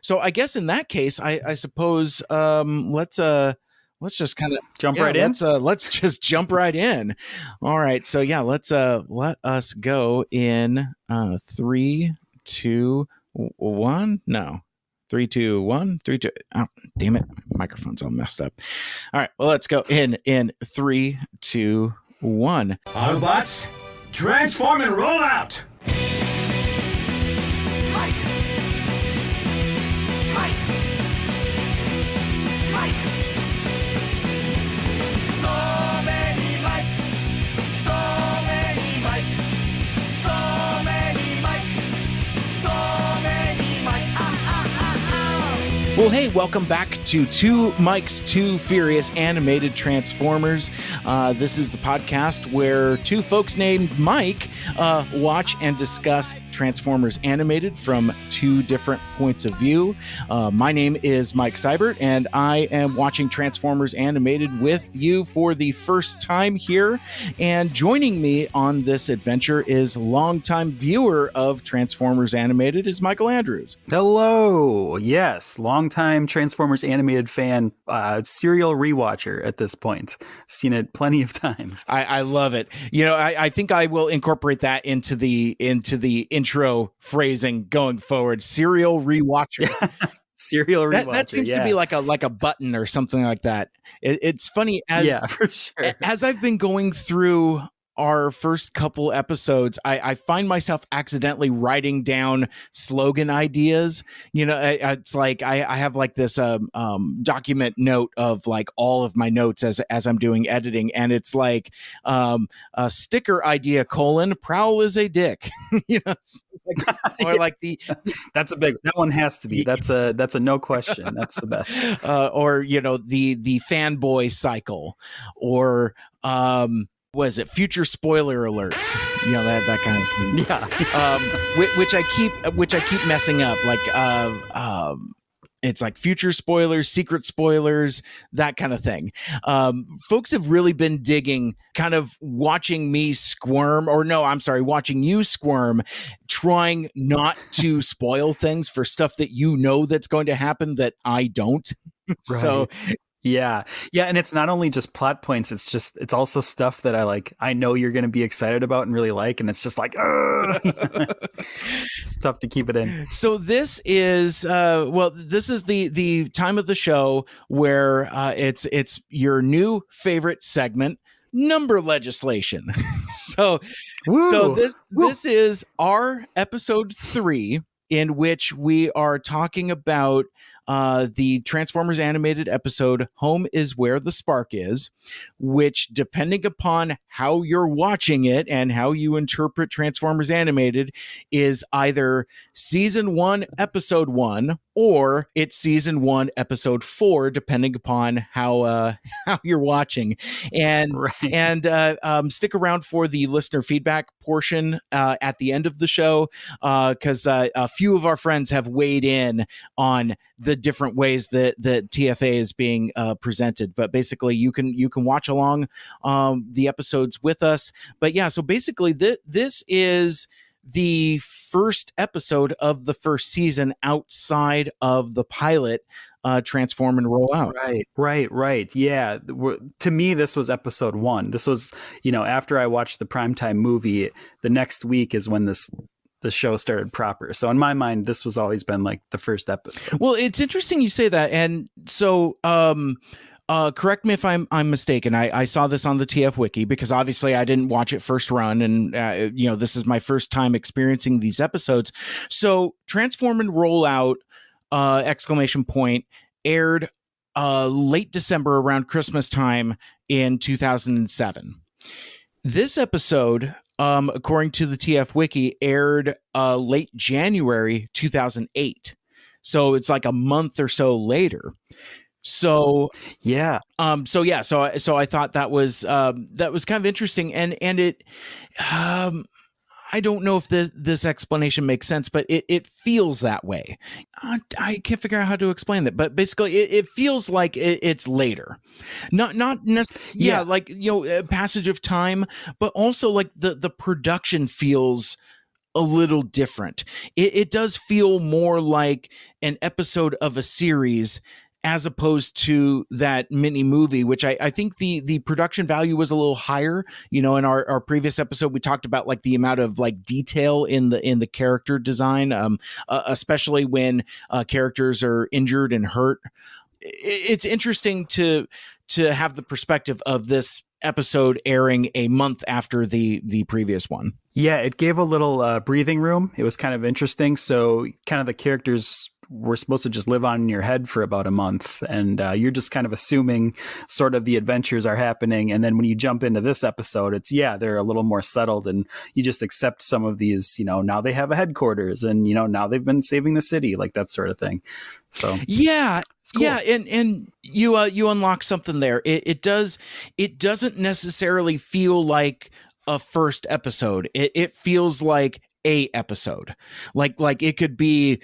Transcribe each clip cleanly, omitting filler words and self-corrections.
So I guess in that case, I suppose let's just kind of jump right in. Let's just jump right in. All right. So yeah, let's let us go in 3, 2, 1. No. 3, 2, 1. 3, 2. Oh, damn it. Microphone's all messed up. All right. Well, let's go in 3, 2, 1. Autobots, transform and roll out! Mike! Mike! Mike! So many Mike! So many Mike! So many Mike! So many Mike! Well, hey, welcome back to Two Mikes, Two Furious Animated Transformers. This is the podcast where two folks named Mike watch and discuss Transformers Animated from two different points of view. My name is Mike Seibert, and I am watching Transformers Animated with you for the first time here. And joining me on this adventure is longtime viewer of Transformers Animated is Mikel Andrews. Hello. Yes, longtime Transformers Animated fan, serial rewatcher at this point. Seen it plenty of times. I love it. You know, I think I will incorporate that into the intro phrasing going forward. Serial rewatcher. Serial rewatcher. That seems to be like a button or something like that. It's funny for sure. As I've been going through our first couple episodes, I find myself accidentally writing down slogan ideas. You know, it's like I have like this document note of like all of my notes as I'm doing editing, and it's like a sticker idea : Prowl is a dick. You know, or like that's a big. That one has to be. That's a no question. That's the best. Or you know, the fanboy cycle, or was it future spoiler alerts? You know, that kind of thing. Yeah. which I keep messing up. Like it's like future spoilers, secret spoilers, that kind of thing. Folks have really been digging, kind of watching me squirm, or no, I'm sorry, watching you squirm, trying not to spoil things for stuff that you know that's going to happen that I don't. Right. So Yeah. And it's not only just plot points. It's also stuff that I know you're going to be excited about and really like. And it's just like, it's tough to keep it in. So this is, this is the time of the show where it's your new favorite segment, number legislation. So this is our episode 3, in which we are talking about the Transformers Animated episode, Home is Where the Spark Is, which, depending upon how you're watching it and how you interpret Transformers Animated, is either Season 1, Episode 1, or it's Season 1, Episode 4, depending upon how you're watching. And stick around for the listener feedback portion at the end of the show, because a few of our friends have weighed in on the different ways that the TFA is being presented. But basically, you can watch along the episodes with us. But yeah, so basically, this is the first episode of the first season outside of the pilot, Transform and Roll Out. Right. Yeah. To me, this was episode 1. This was, after I watched the primetime movie, the next week is when the show started proper. So in my mind, this was always been like the first episode. Well, it's interesting you say that. And so, correct me if I'm mistaken. I saw this on the TF Wiki because obviously I didn't watch it first run, and this is my first time experiencing these episodes. So Transform and Roll Out, ! Aired late December around Christmas time in 2007. This episode, according to the TF Wiki, aired late January 2008. So it's like a month or so later. So yeah. So I thought that was kind of interesting, and it I don't know if this explanation makes sense, but it feels that way. I can't figure out how to explain that, but basically it feels like it's later, not necessarily, like passage of time, but also like the production feels a little different. It does feel more like an episode of a series as opposed to that mini movie, which I think the production value was a little higher. In our previous episode, we talked about like the amount of like detail in the character design, especially when characters are injured and hurt. It's interesting to have the perspective of this episode airing a month after the previous one. Yeah, it gave a little breathing room. It was kind of interesting. So kind of the characters were supposed to just live on in your head for about a month. And you're just kind of assuming sort of the adventures are happening. And then when you jump into this episode, they're a little more settled and you just accept some of these, now they have a headquarters and, now they've been saving the city, like that sort of thing. So yeah. Cool. Yeah, and you unlock something there. It doesn't necessarily feel like a first episode. It feels like a episode, like it could be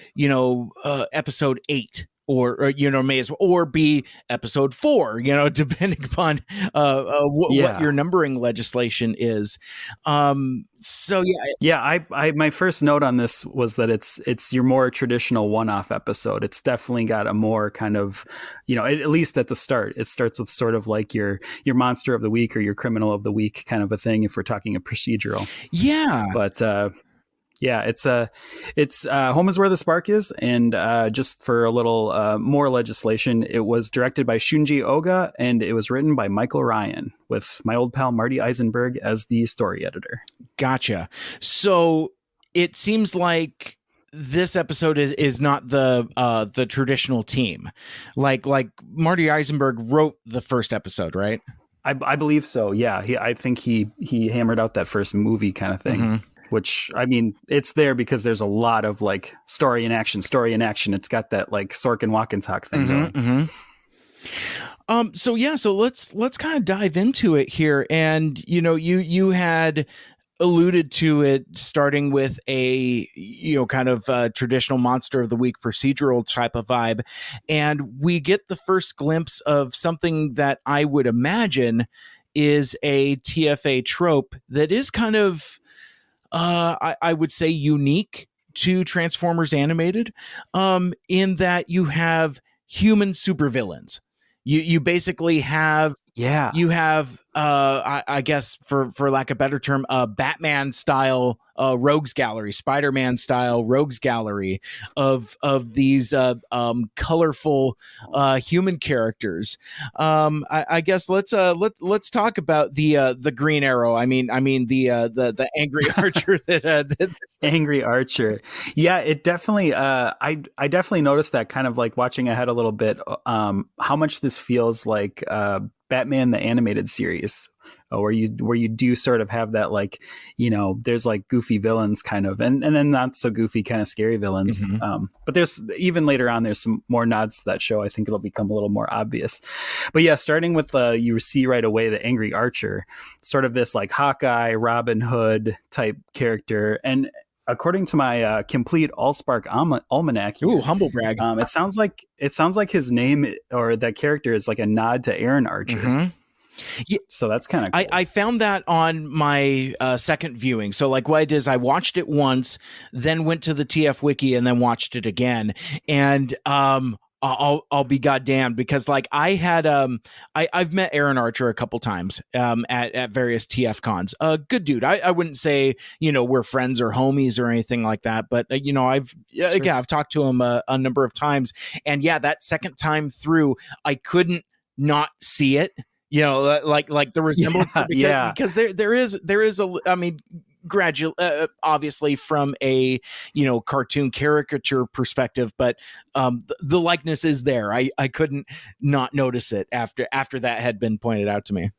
episode 8 or may as well, or be episode 4, depending upon what your numbering legislation is. So I my first note on this was that it's your more traditional one-off episode. It's definitely got a more kind of, at least at the start, it starts with sort of like your monster of the week or your criminal of the week kind of a thing, if we're talking a procedural. Yeah. But it's Home is Where the Spark Is, and just for a little more legislation, it was directed by Shunji Oga, and it was written by Michael Ryan, with my old pal Marty Eisenberg as the story editor. Gotcha. So it seems like this episode is not the traditional team, like Marty Eisenberg wrote the first episode, right? I believe so. Yeah, I think he hammered out that first movie kind of thing. Mm-hmm. Which, I mean, it's there because there's a lot of like story in action. It's got that like Sorkin walk and talk thing going. Mm-hmm. So let's kind of dive into it here. And, you had alluded to it starting with a, kind of traditional monster of the week procedural type of vibe. And we get the first glimpse of something that I would imagine is a TFA trope that is kind of, I would say, unique to Transformers Animated, in that you have human supervillains. You basically have I guess for lack of a better term, a Batman style rogues gallery, Spider-Man style rogues gallery of these colorful human characters. I guess let's talk about the Green Arrow. I mean the Angry Archer that Angry Archer. Yeah, it definitely I definitely noticed that, kind of like watching ahead a little bit, how much this feels like Batman the Animated Series, where you do sort of have that, like, there's like goofy villains kind of, and then not so goofy kind of scary villains. Mm-hmm. But there's even later on, there's some more nods to that show. I think it'll become a little more obvious. But yeah, starting with you see right away the Angry Archer, sort of this like Hawkeye, Robin Hood type character. And according to my complete Allspark almanac here, ooh, humble brag. It sounds like his name or that character is like a nod to Aaron Archer. Mm-hmm. Yeah, so that's kind of cool. I found that on my second viewing. So like what I did is I watched it once, then went to the TF Wiki and then watched it again. And I'll be goddamned, because like I had I've met Aaron Archer a couple times at various TF cons. Good dude. I wouldn't say we're friends or homies or anything like that, but I've talked to him a number of times, and yeah, that second time through I couldn't not see it. Like the resemblance, because there is a, I mean, gradual, obviously from a cartoon caricature perspective, but the likeness is there. I couldn't not notice it after that had been pointed out to me.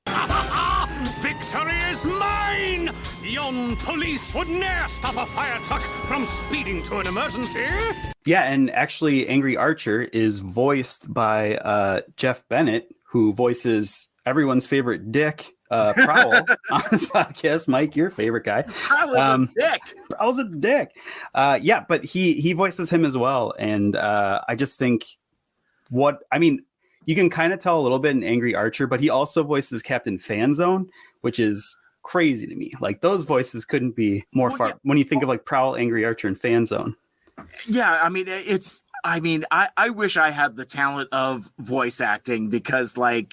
Victory is mine! Yon police would ne'er stop a fire truck from speeding to an emergency. Yeah, and actually Angry Archer is voiced by Jeff Bennett, who voices everyone's favorite dick, Prowl, on this podcast. Mike, your favorite guy. Prowl's a dick. Prowl's a dick. Yeah, but he voices him as well. And I just think you can kind of tell a little bit in Angry Archer, but he also voices Captain Fanzone, which is crazy to me. Like those voices couldn't be more far when you think of like Prowl, Angry Archer, and Fan Zone. Yeah, I mean, I wish I had the talent of voice acting because I've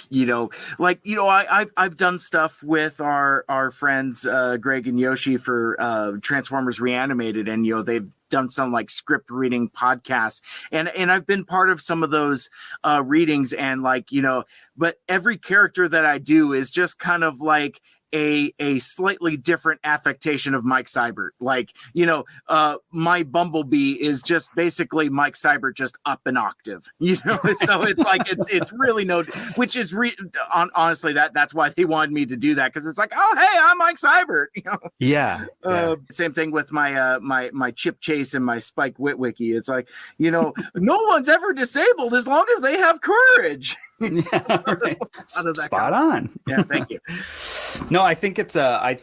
done stuff with our friends Greg and Yoshi for Transformers Reanimated, and they've done some like script reading podcasts, and I've been part of some of those readings, and but every character that I do is just kind of like a slightly different affectation of Mike Seibert. My Bumblebee is just basically Mike Seibert just up an octave, so it's like it's really which is honestly that's why they wanted me to do that, because it's like, oh hey, I'm Mike Seibert. Same thing with my my Chip Chase and my Spike Witwicky. It's like, no one's ever disabled as long as they have courage. Right. Spot on. Yeah, thank you. No, I think it's I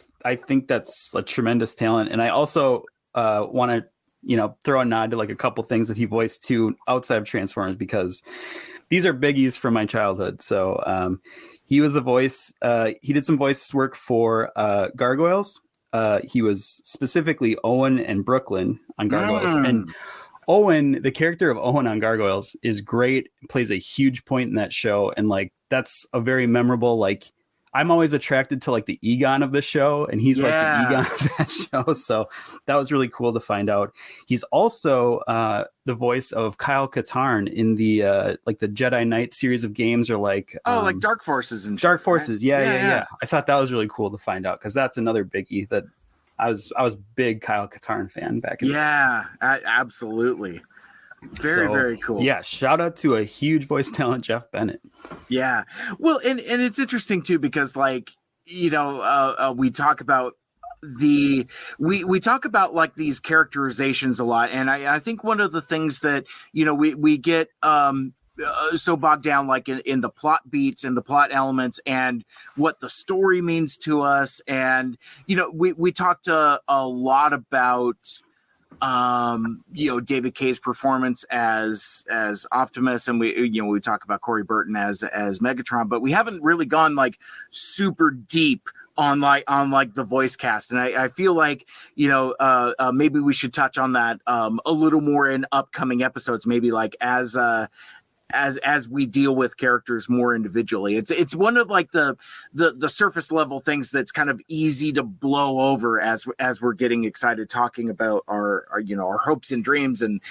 think that's a tremendous talent, and I also want to throw a nod to like a couple things that he voiced too outside of Transformers, because these are biggies from my childhood. So he was the voice. He did some voice work for Gargoyles. He was specifically Owen and Brooklyn on Gargoyles, and Owen, the character of Owen on Gargoyles, is great. Plays a huge point in that show, and like that's a very memorable. Like I'm always attracted to like the Egon of the show, and he's like the Egon of that show. So that was really cool to find out. He's also the voice of Kyle Katarn in the like the Jedi Knight series of games, or like like Dark Forces and Dark Forces. Right? Yeah. I thought that was really cool to find out, because that's another biggie that I was big Kyle Katarn fan back in the day. Absolutely. Very cool. Yeah, shout out to a huge voice talent, Jeff Bennett. Yeah. Well, and it's interesting too, because we talk about we talk about like these characterizations a lot, and I think one of the things that we get so bogged down like in the plot beats and the plot elements and what the story means to us, and we talked a lot about David Kaye's performance as Optimus, and we talk about Corey Burton as Megatron, but we haven't really gone like super deep on the voice cast, and I feel like maybe we should touch on that a little more in upcoming episodes, maybe like as we deal with characters more individually. It's one of like the surface level things that's kind of easy to blow over as we're getting excited talking about our hopes and dreams and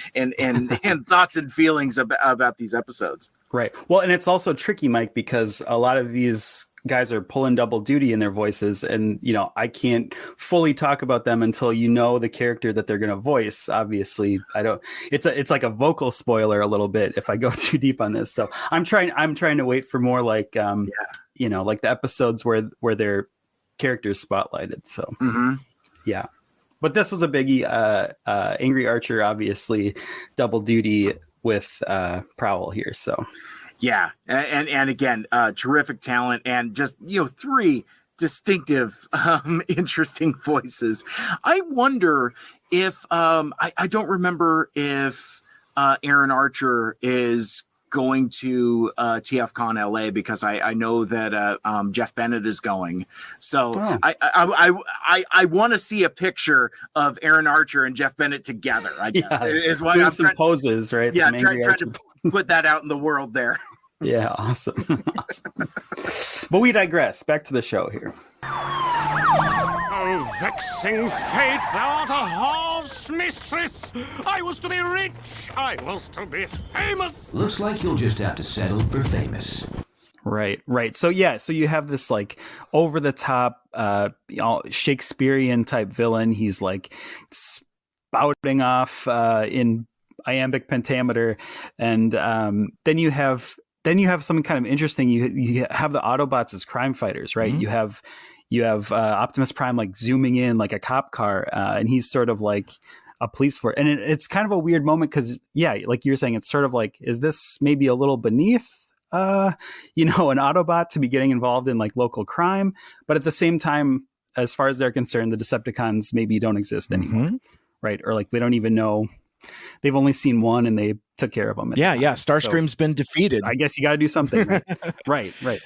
thoughts and feelings about these episodes. Right. Well, and it's also tricky, Mike, because a lot of these guys are pulling double duty in their voices, and I can't fully talk about them until the character that they're going to voice. Obviously, I don't. It's like a vocal spoiler a little bit if I go too deep on this. So I'm trying to wait for more like like the episodes where their characters spotlighted. So yeah, but this was a biggie. Angry Archer, obviously, double duty with Prowl here. So. Yeah, and again, terrific talent, and just three distinctive, interesting voices. I wonder if I don't remember if Aaron Archer is going to TFCon LA, because I know that Jeff Bennett is going. So I want to see a picture of Aaron Archer and Jeff Bennett together. I guess is why I'm some poses, right? Yeah, trying to put that out in the world there. Yeah, awesome. But we digress. Back to the show here. Oh, vexing fate, thou art a harsh mistress. I was to be rich. I was to be famous. Looks like you'll just have to settle for famous. Right. So you have this like over the top Shakespearean type villain. He's like spouting off in iambic pentameter, and then you have something kind of interesting. You have the Autobots as crime fighters, right? Mm-hmm. You have Optimus Prime like zooming in like a cop car, and he's sort of like a police force. And it's kind of a weird moment because, like you were saying, it's sort of like, is this maybe a little beneath, an Autobot to be getting involved in like local crime? But at the same time, as far as they're concerned, the Decepticons maybe don't exist anymore, right? Or like they don't even know. They've only seen one, and they took care of them. Yeah. Starscream's been defeated. I guess you got to do something. Right. right.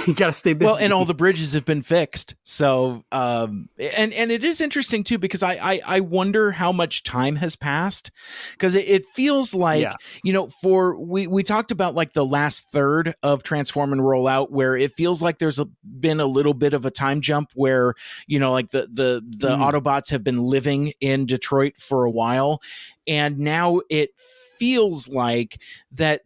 You got to stay busy. Well, and all the bridges have been fixed. So, and it is interesting too, because I wonder how much time has passed, because it feels like, we talked about like the last third of Transform and Roll Out, where it feels like there's been a little bit of a time jump where, like the Autobots have been living in Detroit for a while. And now it feels like that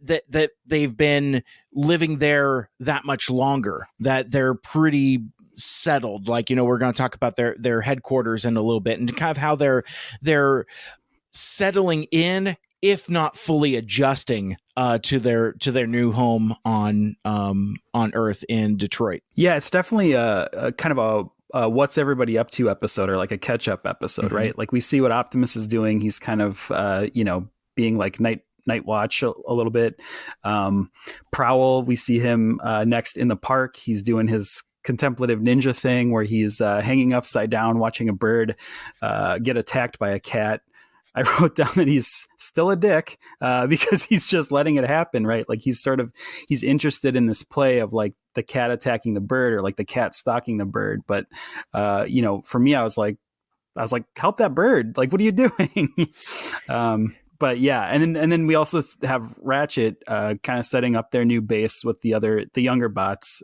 they've been living there that much longer, that they're pretty settled. Like, we're going to talk about their headquarters in a little bit, and kind of how they're settling in, if not fully adjusting to their new home on Earth in Detroit. Yeah, it's definitely a kind of a what's everybody up to episode, or like a catch up episode, right? Like we see what Optimus is doing. He's kind of, being like night watch a little bit. Prowl, we see him next in the park. He's doing his contemplative ninja thing where he's hanging upside down, watching a bird get attacked by a cat. I wrote down that he's still a dick because he's just letting it happen, right? Like he's interested in this play of like the cat attacking the bird, or like the cat stalking the bird. But, for me, I was like, help that bird. Like, what are you doing? But yeah. And then we also have Ratchet kind of setting up their new base with the younger bots,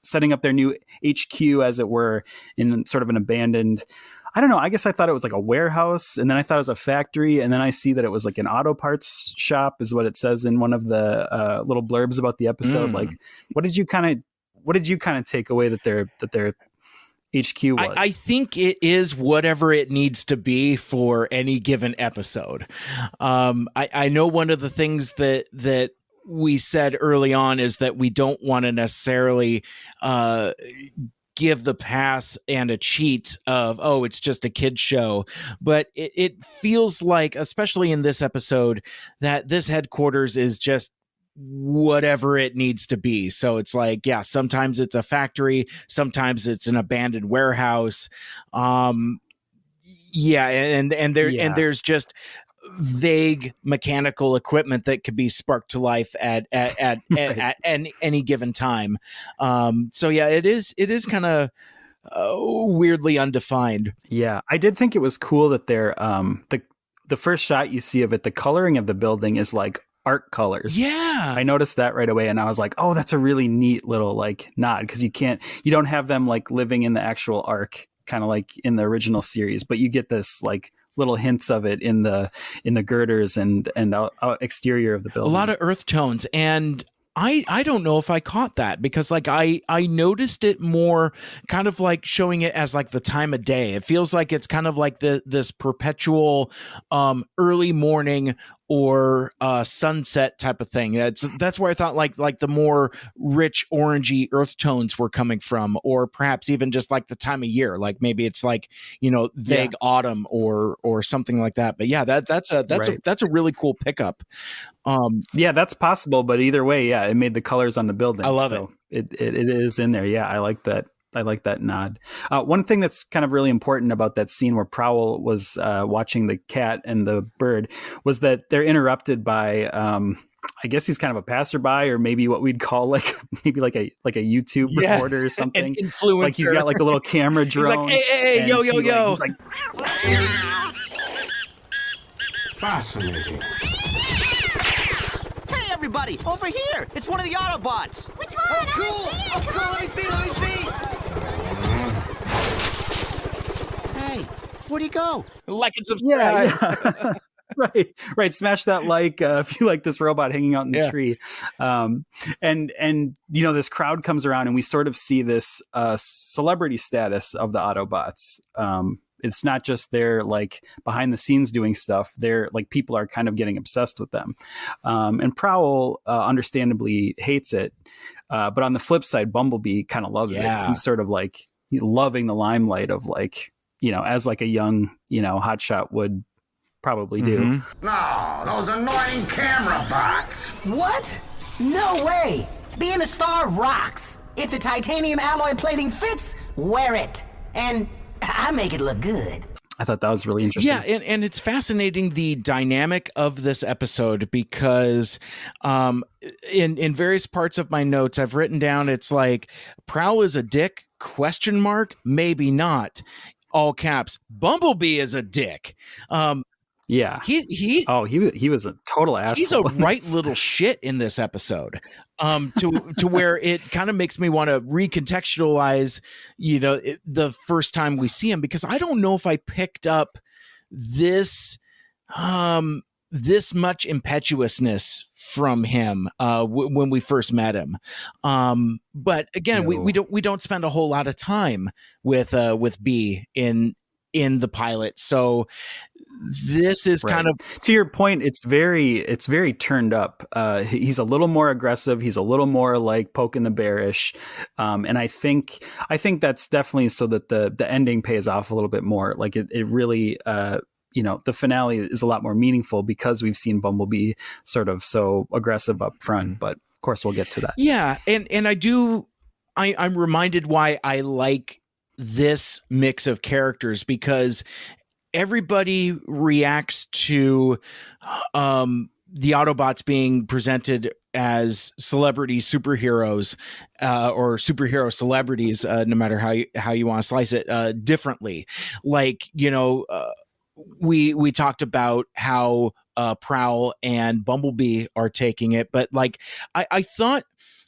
setting up their new HQ, as it were, in sort of an abandoned, I don't know. I guess I thought it was like a warehouse, and then I thought it was a factory, and then I see that it was like an auto parts shop, is what it says in one of the little blurbs about the episode. Like, what did you kind of take away that their HQ was? I think it is whatever it needs to be for any given episode. I know one of the things that we said early on is that we don't want to necessarily give the pass and a cheat of, it's just a kid's show. But it feels like, especially in this episode, that this headquarters is just whatever it needs to be. So it's like, sometimes it's a factory, sometimes it's an abandoned warehouse. And there's just vague mechanical equipment that could be sparked to life at any given time. It is kind of weirdly undefined. Yeah, I did think it was cool that they're the first shot you see of it, the coloring of the building is like art colors. Yeah, I noticed that right away, and I was like, oh, that's a really neat little like nod, because you don't have them like living in the actual arc, kind of like in the original series, but you get this like little hints of it in the girders and exterior of the building. A lot of earth tones, and I don't know if I caught that, because like I noticed it more kind of like showing it as like the time of day. It feels like it's kind of like this perpetual early morning or sunset type of thing. That's where I thought like the more rich orangey earth tones were coming from, or perhaps even just like the time of year, like maybe it's like vague autumn or something like that. But that's a really cool pickup. That's possible, but either way, it made the colors on the building. I love it. It is in there. I like that. I like that nod. One thing that's kind of really important about that scene where Prowl was watching the cat and the bird was that they're interrupted by, I guess he's kind of a passerby, or maybe what we'd call like a YouTube reporter or something. An influencer. Like he's got like a little camera drone. He's like, hey, yo. He's like, Fascinating. Hey, everybody, over here! It's one of the Autobots! Which one? Oh, cool! Let me see! Hey, where'd he go? Like and subscribe. Right. Smash that like if you like this robot hanging out in the tree. And this crowd comes around, and we sort of see this celebrity status of the Autobots. It's not just they're like behind the scenes doing stuff. They're like, people are kind of getting obsessed with them. And Prowl understandably hates it. But on the flip side, Bumblebee kind of loves it. He's sort of like loving the limelight of like, as like a young, hotshot would probably do. No, those annoying camera bots. What? No way! Being a star rocks. If the titanium alloy plating fits, wear it. And I make it look good. I thought that was really interesting. Yeah, and it's fascinating, the dynamic of this episode, because in various parts of my notes I've written down, it's like, Prowl is a dick, ? Maybe not. All caps. Bumblebee is a dick. Yeah. He was a total asshole. He's a right little shit in this episode. To where it kind of makes me want to recontextualize, the first time we see him, because I don't know if I picked up this this much impetuousness from him when we first met him. But again, No. we don't spend a whole lot of time with B in the pilot, so this is kind of, to your point, it's very turned up. He's a little more aggressive. He's a little more like poking the bearish. And I think that's definitely so that the ending pays off a little bit more. Like it really, the finale is a lot more meaningful because we've seen Bumblebee sort of so aggressive up front, but of course we'll get to that. Yeah. And I'm reminded why I like this mix of characters, because everybody reacts to the Autobots being presented as celebrity superheroes or superhero celebrities, no matter how you want to slice it, differently. Like, we talked about how Prowl and Bumblebee are taking it, but like I thought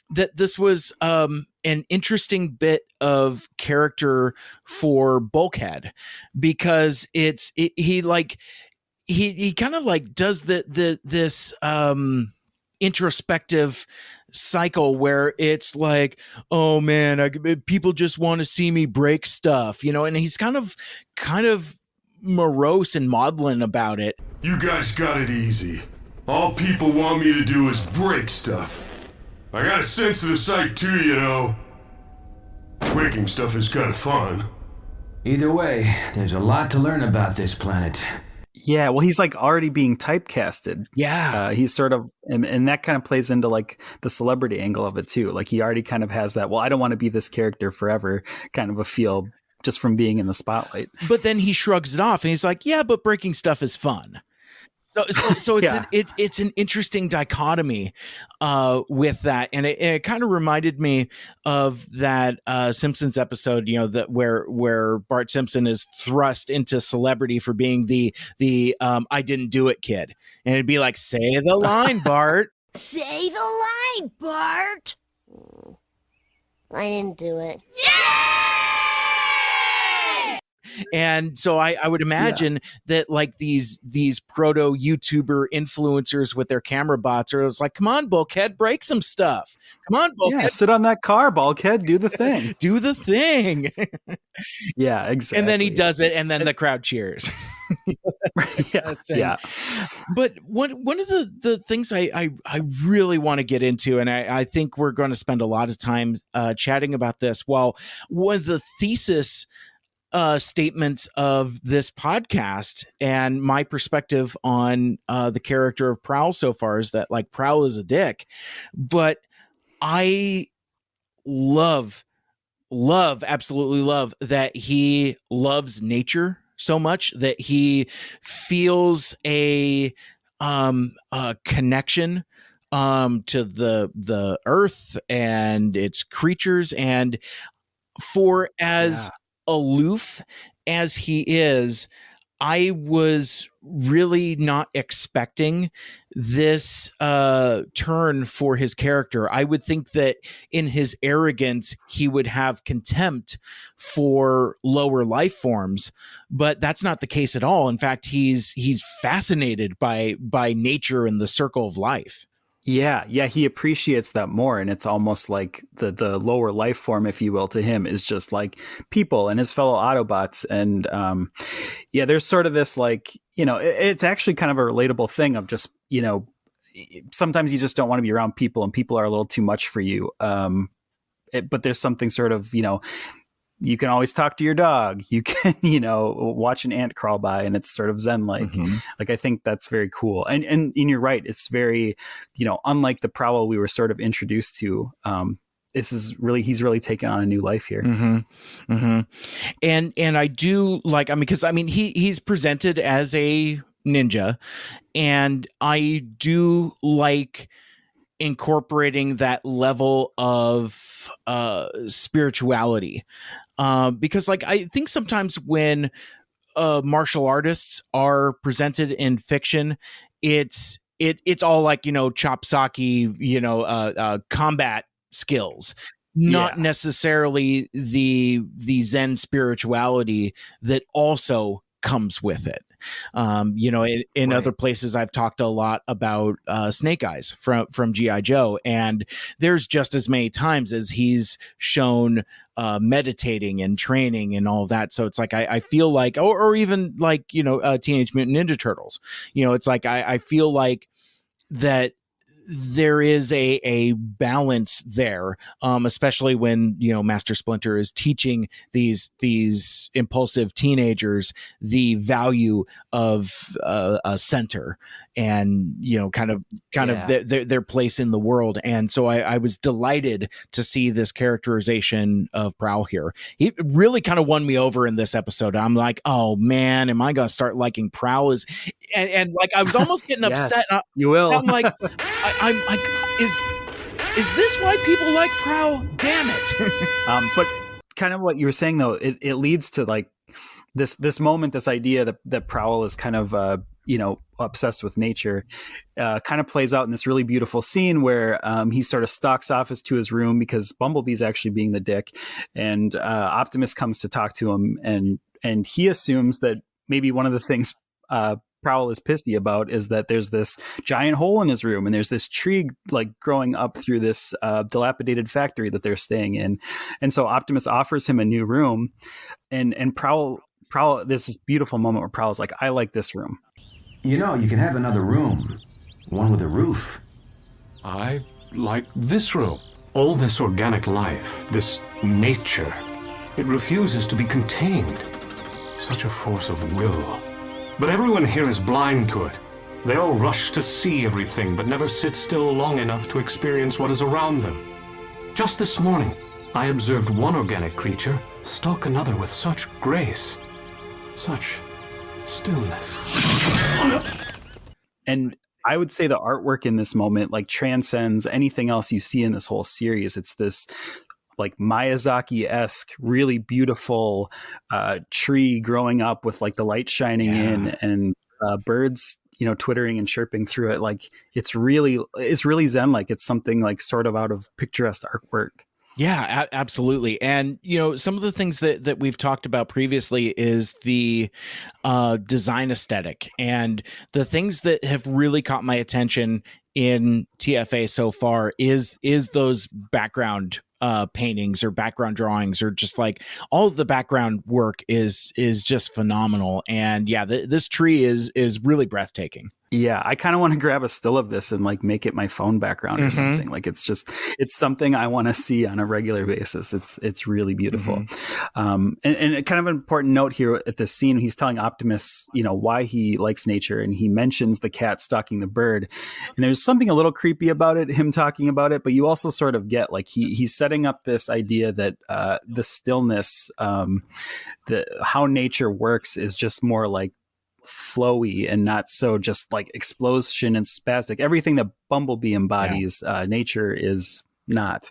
that this was an interesting bit of character for Bulkhead, because he kind of like does this introspective cycle where it's like, oh man, people just want to see me break stuff, and he's kind of morose and maudlin about it. You guys got it easy. All people want me to do is break stuff. I got a sensitive side too, Breaking stuff is kind of fun. Either way, there's a lot to learn about this planet. Yeah, well, he's like already being typecasted. Yeah. He's sort of, and that kind of plays into like the celebrity angle of it too. Like he already kind of has that, well, I don't want to be this character forever kind of a feel just from being in the spotlight. But then he shrugs it off and he's like, yeah, but breaking stuff is fun. So it's it's an interesting dichotomy with that, and it kind of reminded me of that Simpsons episode, that where Bart Simpson is thrust into celebrity for being the I didn't do it kid, and it'd be like, say the line, Bart. Say the line, Bart. I didn't do it. And so I would imagine that like these proto YouTuber influencers with their camera bots are like, come on, Bulkhead, break some stuff. Come on, Bulkhead. Yeah, sit on that car, Bulkhead, do the thing. Do the thing. Yeah, exactly. And then he does it, and then the crowd cheers. Yeah. But one of the things I really want to get into, and I think we're going to spend a lot of time chatting about this. Well, one of the thesis statements of this podcast and my perspective on the character of Prowl so far is that like Prowl is a dick, but I absolutely love that he loves nature so much that he feels a connection to the earth and its creatures, and for as aloof as he is, I was really not expecting this turn for his character. I would think that in his arrogance, he would have contempt for lower life forms, but that's not the case at all. In fact, he's fascinated by nature and the circle of life. Yeah, he appreciates that more, and it's almost like the lower life form, if you will, to him is just like people and his fellow Autobots, and there's sort of this like, it's actually kind of a relatable thing of just, sometimes you just don't want to be around people, and people are a little too much for you, but there's something sort of, you can always talk to your dog. You can, watch an ant crawl by, and it's sort of zen-like. Mm-hmm. Like, I think that's very cool. And you're right. It's very, unlike the Prowl we were sort of introduced to. he's really taken on a new life here. Mm-hmm. Mm-hmm. And I do like, I mean, because I mean he's presented as a ninja, and I do like incorporating that level of spirituality, because like I think sometimes when martial artists are presented in fiction, it's all like, you know, chopsaki, you know, combat skills, not necessarily the Zen spirituality that also comes with it. You know, in other places I've talked a lot about Snake Eyes from G.I. Joe, and there's just as many times as he's shown meditating and training and all of that. So it's like I feel like, or even like, you know, Teenage Mutant Ninja Turtles, you know, it's like I feel like that there is a balance there, especially when, you know, Master Splinter is teaching these impulsive teenagers the value of a center, and, you know, kind of their place in the world. And so I was delighted to see this characterization of Prowl here. He really kind of won me over in this episode. I'm like, oh man, am I gonna start liking Prowl? And like I was almost getting upset. You will. I'm like, I'm like, is this why people like Prowl? Damn it! But kind of what you were saying though, it leads to like this moment, this idea that Prowl is kind of you know, obsessed with nature, kind of plays out in this really beautiful scene where he sort of stalks off to his room because Bumblebee's actually being the dick, and Optimus comes to talk to him, and he assumes that maybe one of the things Prowl is pissy about is that there's this giant hole in his room, and there's this tree like growing up through this dilapidated factory that they're staying in. And so Optimus offers him a new room, and Prowl, there's this beautiful moment where Prowl's like, I like this room. You know, you can have another room. One with a roof. I like this room. All this organic life, this nature, it refuses to be contained. Such a force of will. But everyone here is blind to it. They all rush to see everything, but never sit still long enough to experience what is around them. Just this morning, I observed one organic creature stalk another with such grace, such stillness. And I would say the artwork in this moment like transcends anything else you see in this whole series. It's this like Miyazaki-esque, really beautiful tree growing up with like the light shining in, and birds, you know, twittering and chirping through it. Like it's really Zen. Like it's something like sort of out of picturesque artwork. Yeah, absolutely. And, you know, some of the things that we've talked about previously is the design aesthetic, and the things that have really caught my attention in TFA so far is those background paintings or background drawings, or just like all of the background work is just phenomenal. And yeah, this tree is really breathtaking. Yeah, I kind of want to grab a still of this and like make it my phone background or something. Like it's something I want to see on a regular basis. It's really beautiful. And kind of an important note here at this scene, he's telling Optimus, you know, why he likes nature, and he mentions the cat stalking the bird. And there's something a little creepy about it, him talking about it, but you also sort of get like he's setting up this idea that the stillness, how nature works is just more like flowy and not so just like explosion and spastic. Everything that Bumblebee embodies, nature is not.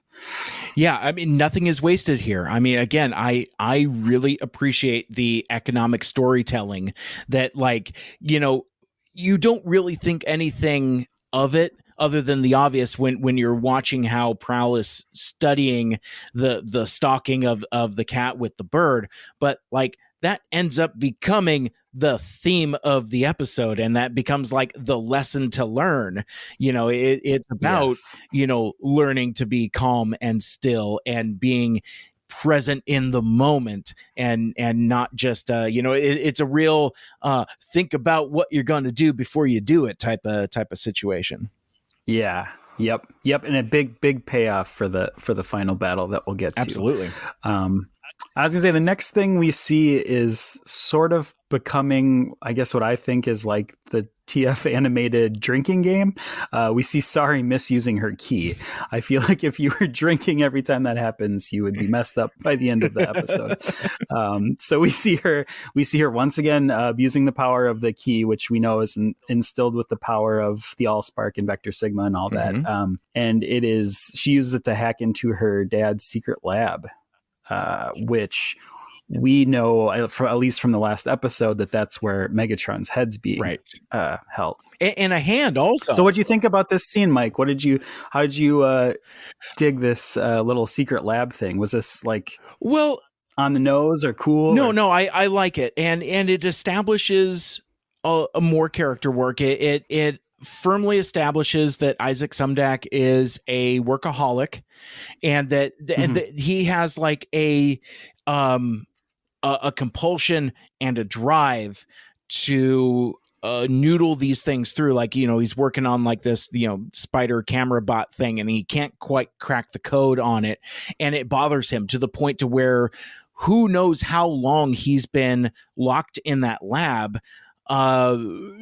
Yeah, I mean, nothing is wasted here. I mean, again, I really appreciate the economic storytelling that, like, you know, you don't really think anything of it other than the obvious when you're watching how Prowl is studying the stalking of the cat with the bird, but like that ends up becoming the theme of the episode, and that becomes like the lesson to learn. You know, it's about, you know, learning to be calm and still and being present in the moment, and not just you know, it's a real think about what you're going to do before you do it type of situation. Yeah. Yep. And a big payoff for the final battle that we'll get to. Absolutely. I was gonna say the next thing we see is sort of becoming, I guess, what I think is like the TF animated drinking game, we see Sari misusing her key. I feel like if you were drinking every time that happens, you would be messed up by the end of the episode. So we see her once again abusing the power of the key, which we know is instilled with the power of the Allspark and Vector Sigma and all that. And she uses it to hack into her dad's secret lab, which we know, at least from the last episode, that's where Megatron's head's being held. And a hand also. So what do you think about this scene, Mike? How did you dig this little secret lab thing? Was this on the nose or cool? No, I like it. And it establishes a more character work. It firmly establishes that Isaac Sumdac is a workaholic, and that he has like a compulsion and a drive to noodle these things through. Like, he's working on like this, spider camera bot thing, and he can't quite crack the code on it. And it bothers him to the point to where who knows how long he's been locked in that lab,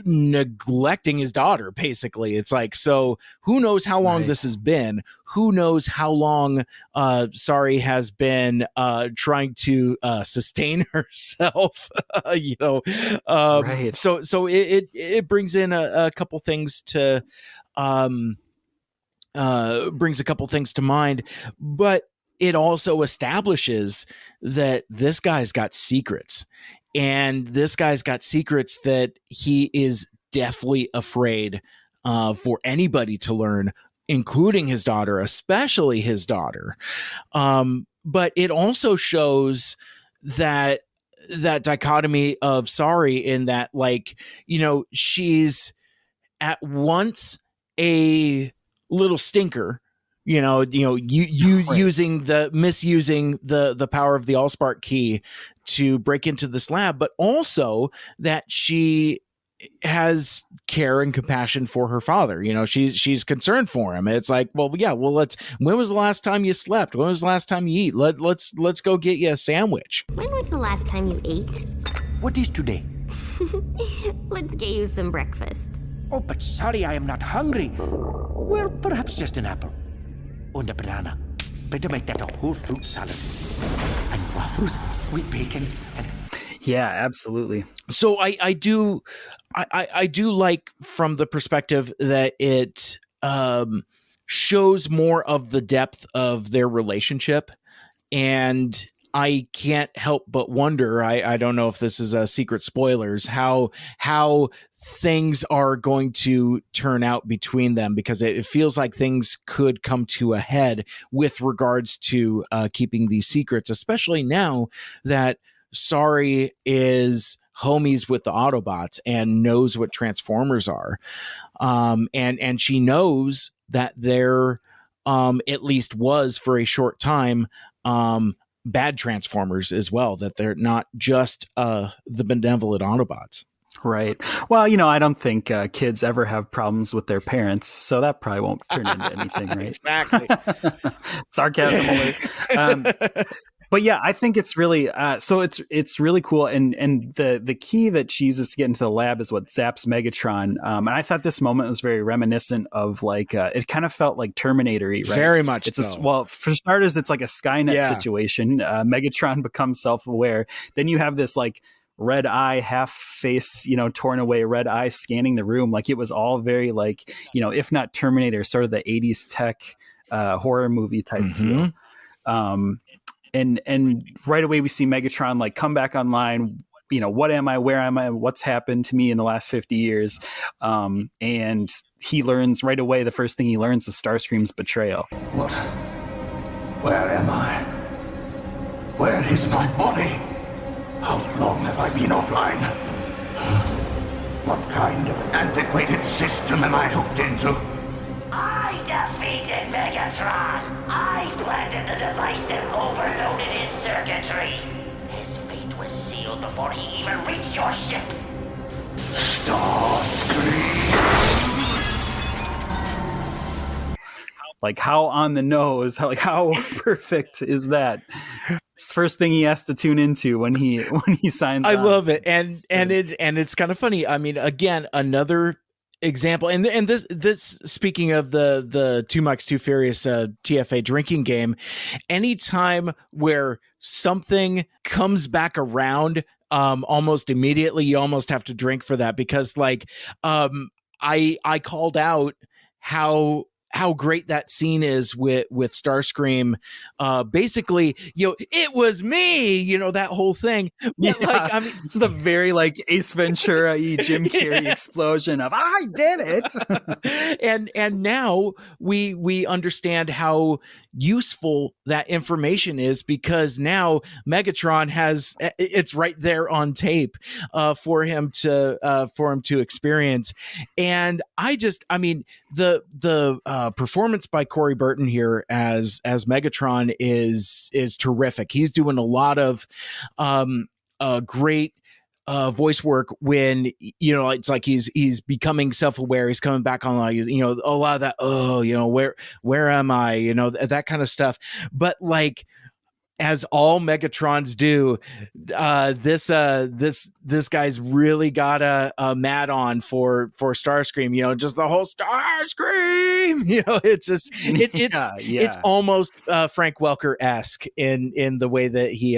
neglecting his daughter, basically. It's like, so who knows how long this has been? Who knows how long Sari has been trying to sustain herself? So it brings in a couple things to mind, but it also establishes that this guy's got secrets. And this guy's got secrets that he is deathly afraid for anybody to learn, including his daughter, especially his daughter. But it also shows that dichotomy of Sari in that, she's at once a little stinker, misusing the power of the Allspark key to break into this lab, but also that she has care and compassion for her father. She's concerned for him. It's like, when was the last time you slept? When was the last time you eat? Let's go get you a sandwich. When was the last time you ate? What is today? Let's get you some breakfast. Oh, but sorry, I am not hungry. Well, perhaps just an apple. And a banana. Better make that a whole fruit salad. And waffles with bacon and... Yeah, absolutely. So I do like, from the perspective that it shows more of the depth of their relationship. And I can't help but wonder, I don't know if this is a secret spoilers, how things are going to turn out between them, because it feels like things could come to a head with regards to keeping these secrets, especially now that Sari is homies with the Autobots and knows what Transformers are. And she knows that there at least was, for a short time, bad Transformers as well, that they're not just the benevolent Autobots. Right. Well, I don't think kids ever have problems with their parents, so that probably won't turn into anything, right? Exactly. Sarcasm alert. But yeah, I think it's really so it's really cool, and the key that she uses to get into the lab is what zaps Megatron. And I thought this moment was very reminiscent of it kind of felt like Terminator-y, right? Very much. Well, for starters, it's like a Skynet situation. Megatron becomes self-aware. Then you have this red eye, half face, torn away red eye scanning the room. It was all very if not Terminator, sort of the 80s tech horror movie type feel. And right away we see Megatron come back online. What am I? Where am I? What's happened to me in the last 50 years? And he learns right away. The first thing he learns is Starscream's betrayal. What? Where am I? Where is my body? How long have I been offline? What kind of antiquated system am I hooked into? I defeated Megatron! I planted the device that overloaded his circuitry! His fate was sealed before he even reached your ship! Starscream! How on the nose, how perfect is that? It's the first thing he has to tune into when he signs I on. love it. And it's kind of funny. I mean, again, another example. And this speaking of the Two Mikes Too Furious TFA drinking game, anytime where something comes back around almost immediately, you almost have to drink for that, because like I called out how great that scene is with Starscream. Basically, it was me, that whole thing. But, like, I mean, it's the very like Ace Ventura-y Jim Carrey explosion of I did it. and now we understand how useful that information is, because now Megatron it's right there on tape for him to experience. And I mean the performance by Corey Burton here as Megatron is terrific. He's doing a lot of great voice work when it's like he's becoming self-aware. He's coming back on, like, a lot of that where am I, that kind of stuff. But like, as all Megatrons do, this guy's really got a mad on for Starscream. Just the whole Starscream. It's just it's almost Frank Welker-esque in the way that he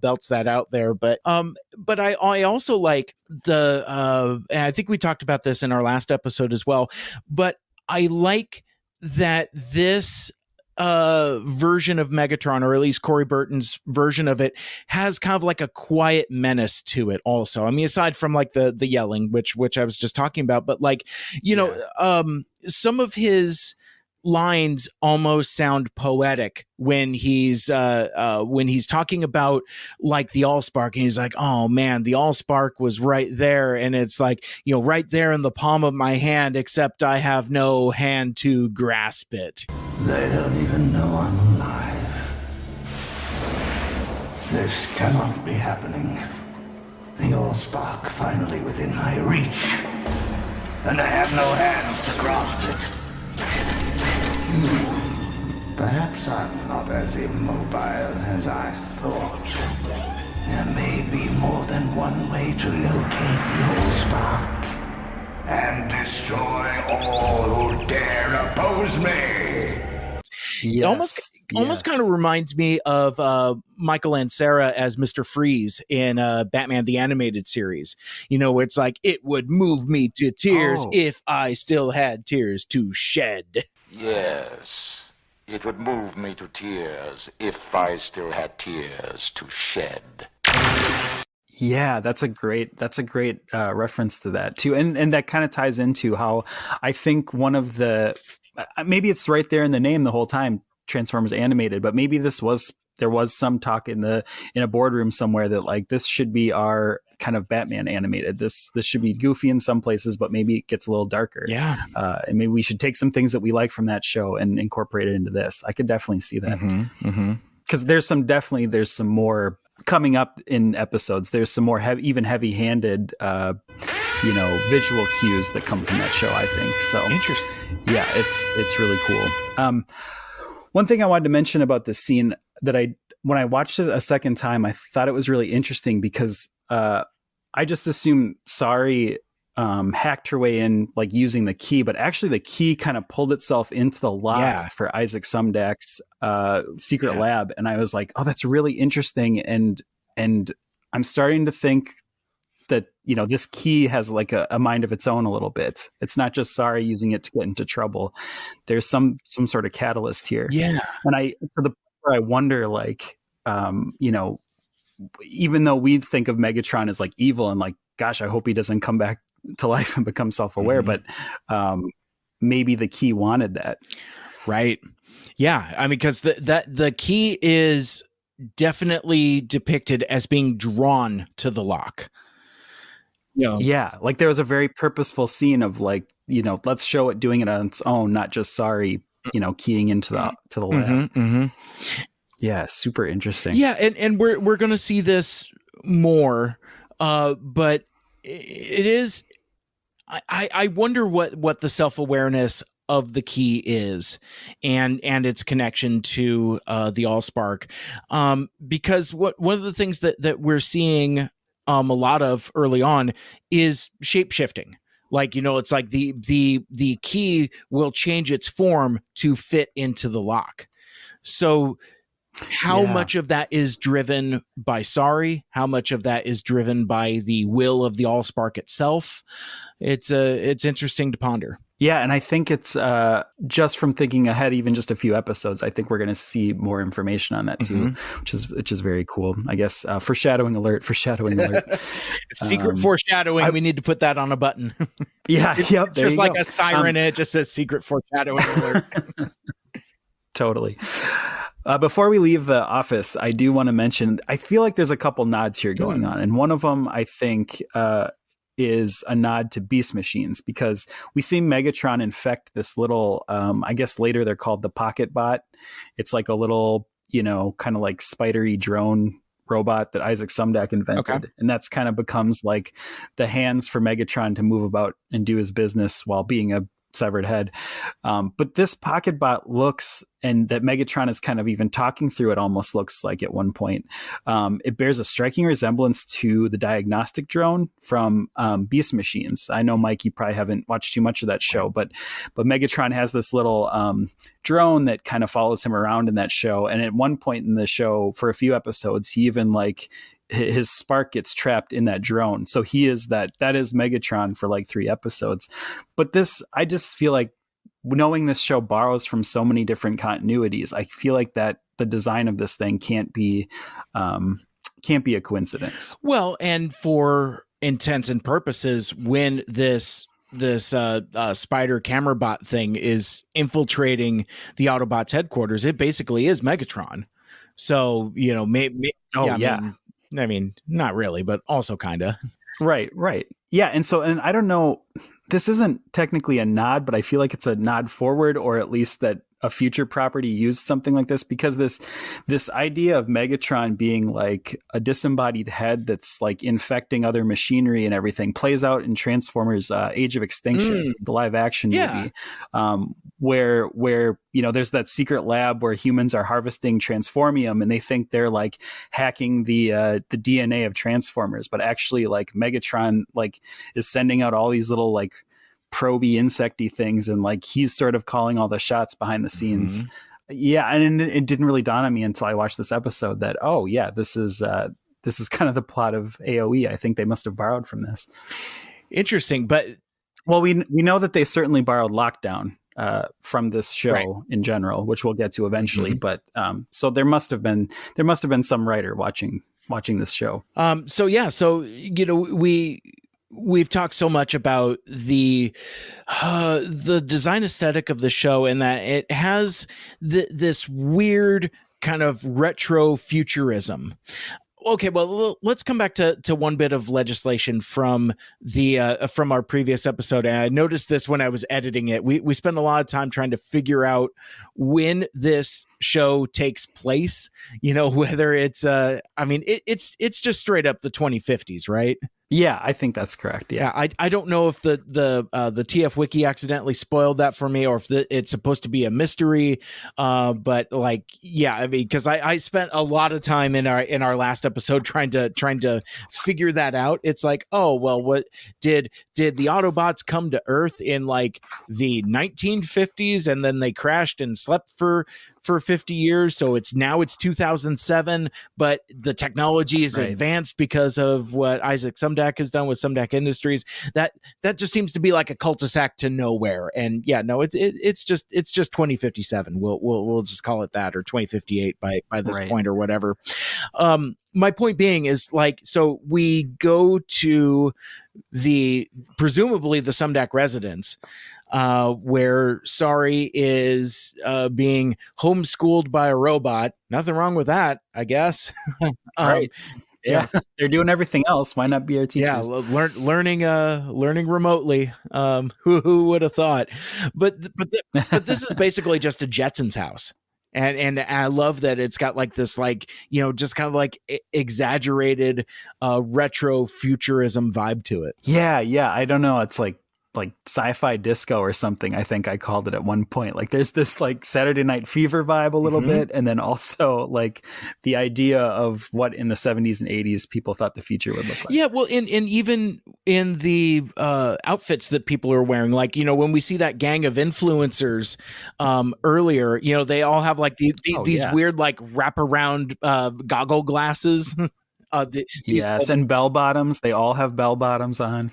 belts that out there. But I also like and I think we talked about this in our last episode as well. But I like that this version of Megatron, or at least Corey Burton's version of it, has kind of like a quiet menace to it also. I mean, aside from like the yelling, which I was just talking about, but like, some of his lines almost sound poetic when he's talking about like the Allspark, and he's like, oh man, the Allspark was right there, and it's like, right there in the palm of my hand, except I have no hand to grasp it. They don't even know I'm alive. This cannot be happening. The Allspark finally within my reach, and I have no hands to grasp it. Perhaps I'm not as immobile as I thought. There may be more than one way to locate the Allspark and destroy all who dare oppose me. It almost kind of reminds me of Michael Ansara as Mr. Freeze in Batman the Animated Series. Where it's like, it would move me to tears if I still had tears to shed. Yes, it would move me to tears if I still had tears to shed. Yeah, that's a great reference to that too, and that kind of ties into how I think one of the maybe it's right there in the name the whole time, Transformers Animated, but maybe there was some talk in a boardroom somewhere that like this should be our kind of Batman animated. This should be goofy in some places, but maybe it gets a little darker. Yeah. And maybe we should take some things that we like from that show and incorporate it into this. I could definitely see that. Because there's some more coming up in episodes. There's some more even heavy-handed, visual cues that come from that show, I think. So interesting. Yeah, it's really cool. One thing I wanted to mention about this scene that when I watched it a second time, I thought it was really interesting because I just assumed Sari hacked her way in, like using the key, but actually the key kind of pulled itself into the lock for Isaac Sumdack's secret lab. And I was like, oh, that's really interesting. And I'm starting to think that, this key has like a mind of its own a little bit. It's not just Sari using it to get into trouble. There's some sort of catalyst here. Yeah. And I wonder, like, even though we think of Megatron as like evil and like, gosh, I hope he doesn't come back to life and become self-aware, but maybe the key wanted that. Right. Yeah. I mean, because the key is definitely depicted as being drawn to the lock. Yeah. Like there was a very purposeful scene of like, let's show it doing it on its own, not just Sari, keying into the lab. Yeah. Super interesting. Yeah. And we're going to see this more, but it is, I wonder what the self-awareness of the key is and its connection to the Allspark. Because one of the things that we're seeing a lot of early on is shape-shifting. Like, you know, it's like the key will change its form to fit into the lock. So how much of that is driven by Sorry? How much of that is driven by the will of the Allspark itself? It's interesting to ponder. Yeah, and I think it's just from thinking ahead, even just a few episodes, I think we're going to see more information on that too, which is very cool. I guess foreshadowing alert. Secret foreshadowing. We need to put that on a button. Yeah, it's just like a siren. It just says secret foreshadowing alert. Totally. Before we leave the office, I do want to mention, I feel like there's a couple nods here going on. And one of them, I think, is a nod to Beast Machines, because we see Megatron infect this little, I guess later they're called the Pocket Bot. It's like a little, you know, kind of like spidery drone robot that Isaac Sumdac invented. Okay. And that's kind of becomes like the hands for Megatron to move about and do his business while being a severed head. But this Pocket Bot looks, and that Megatron is kind of even talking through it, almost looks like at one point, it bears a striking resemblance to the diagnostic drone from Beast Machines. I know, Mike, you probably haven't watched too much of that show, but Megatron has this little drone that kind of follows him around in that show. And at one point in the show, for a few episodes, he even like his spark gets trapped in that drone. So he is that is Megatron for like 3 episodes. But this, I just feel like, knowing this show borrows from so many different continuities, I feel like that the design of this thing can't be a coincidence. Well, and for intents and purposes, when this spider camera bot thing is infiltrating the Autobots headquarters, it basically is Megatron. So, you know, I mean, not really, but also kind of. Right. Yeah. And I don't know, this isn't technically a nod, but I feel like it's a nod forward, or at least that a future property used something like this, because this idea of Megatron being like a disembodied head that's like infecting other machinery and everything plays out in Transformers Age of Extinction, the live action movie, where you know, there's that secret lab where humans are harvesting transformium and they think they're like hacking the DNA of Transformers, but actually like Megatron like is sending out all these little like proby insecty things, and like he's sort of calling all the shots behind the scenes. Yeah, and it didn't really dawn on me until I watched this episode that this is kind of the plot of AOE. I think they must have borrowed from this. Interesting, but well, we know that they certainly borrowed Lockdown from this show in general, which we'll get to eventually. But so there must have been some writer watching this show. So you know, we've talked so much about the design aesthetic of the show, and that it has this weird kind of retro futurism. Okay, well, let's come back to one bit of legislation from from our previous episode. And I noticed this when I was editing it. We spent a lot of time trying to figure out when this show takes place. You know, whether it's it's just straight up the 2050s, right? Yeah, I think that's correct. Yeah, I don't know if the TF Wiki accidentally spoiled that for me, or if it's supposed to be a mystery. But like, yeah, I mean, because I spent a lot of time in our last episode trying to figure that out. It's like, oh well, what did the Autobots come to Earth in like the 1950s, and then they crashed and slept for 50 years, so it's 2007, but the technology is advanced because of what Isaac Sumdac has done with Sumdac Industries. That just seems to be like a cul-de-sac to nowhere. And yeah, no, it's just 2057. We'll just call it that, or 2058 by this point, or whatever. My point being is, like, so we go to presumably the Sumdac residence, where Sorry is being homeschooled by a robot. Nothing wrong with that, I guess. Right. Yeah, they're doing everything else. Why not be our teachers? Yeah, learning remotely. Who would have thought? But this is basically just a Jetsons house. And I love that it's got like this, like, you know, just kind of like exaggerated retro futurism vibe to it. Yeah. I don't know. It's like like sci-fi disco or something. I think I called it at one point. Like there's this like Saturday Night Fever vibe a little bit. And then also like the idea of what in the 70s and 80s people thought the future would look like. Yeah. Well, and even in the outfits that people are wearing, like, when we see that gang of influencers earlier, they all have like these weird like wraparound goggle glasses. And bell bottoms. They all have bell bottoms on.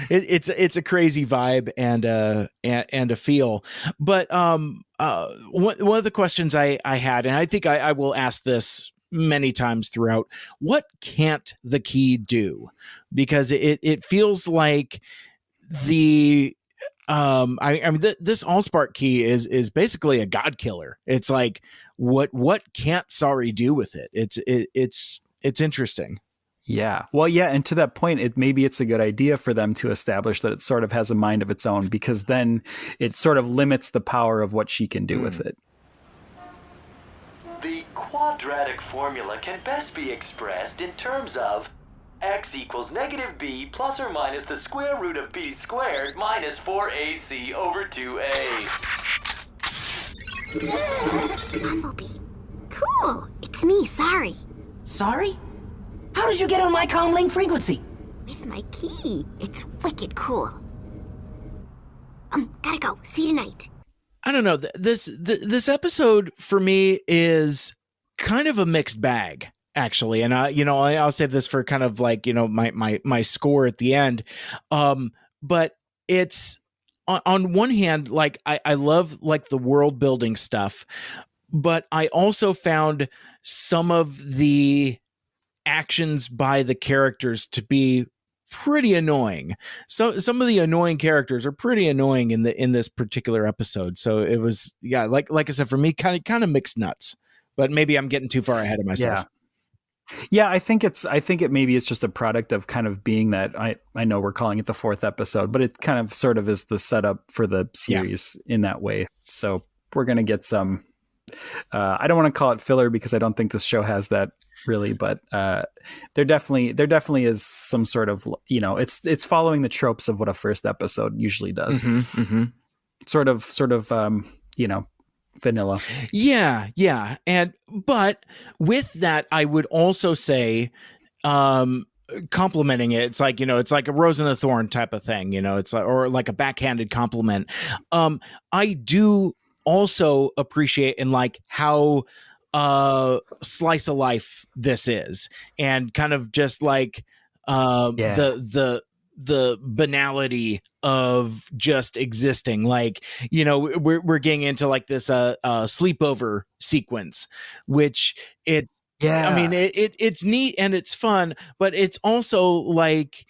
It's a crazy vibe and a feel. But one of the questions I had, and I think I will ask this many times throughout, what can't the key do? Because it feels like the this Allspark key is basically a god killer. It's like what can't Sari do with it? It's interesting. Yeah. Well, yeah. And to that point, maybe it's a good idea for them to establish that it sort of has a mind of its own, because then it sort of limits the power of what she can do with it. The quadratic formula can best be expressed in terms of x equals negative b plus or minus the square root of b squared minus 4ac over 2a. Bumblebee. Cool. It's me, Sari. Sorry? How did you get on my comlink frequency? With my key. It's wicked cool. Gotta go. See you tonight. I don't know. This episode for me is kind of a mixed bag, actually. And I'll save this for kind of like, my score at the end. But it's on one hand, like I love like the world building stuff, but I also found some of the actions by the characters to be pretty annoying. So some of the annoying characters are pretty annoying in this particular episode. So it was, like I said, for me, kind of mixed nuts. But maybe I'm getting too far ahead of myself. Yeah, I think it maybe it's just a product of kind of being that I know we're calling it the fourth episode, but it kind of sort of is the setup for the series in that way. So we're gonna get some. I don't want to call it filler because I don't think this show has that really, but there definitely is some sort of, it's following the tropes of what a first episode usually does. Sort of vanilla. Yeah. But with that, I would also say, complimenting it, it's like, it's like a rose and a thorn type of thing, it's like, or like a backhanded compliment. I do also appreciate and like how slice of life this is, and kind of just like the banality of just existing. Like, we're getting into like this sleepover sequence, which I mean, it's neat and it's fun, but it's also like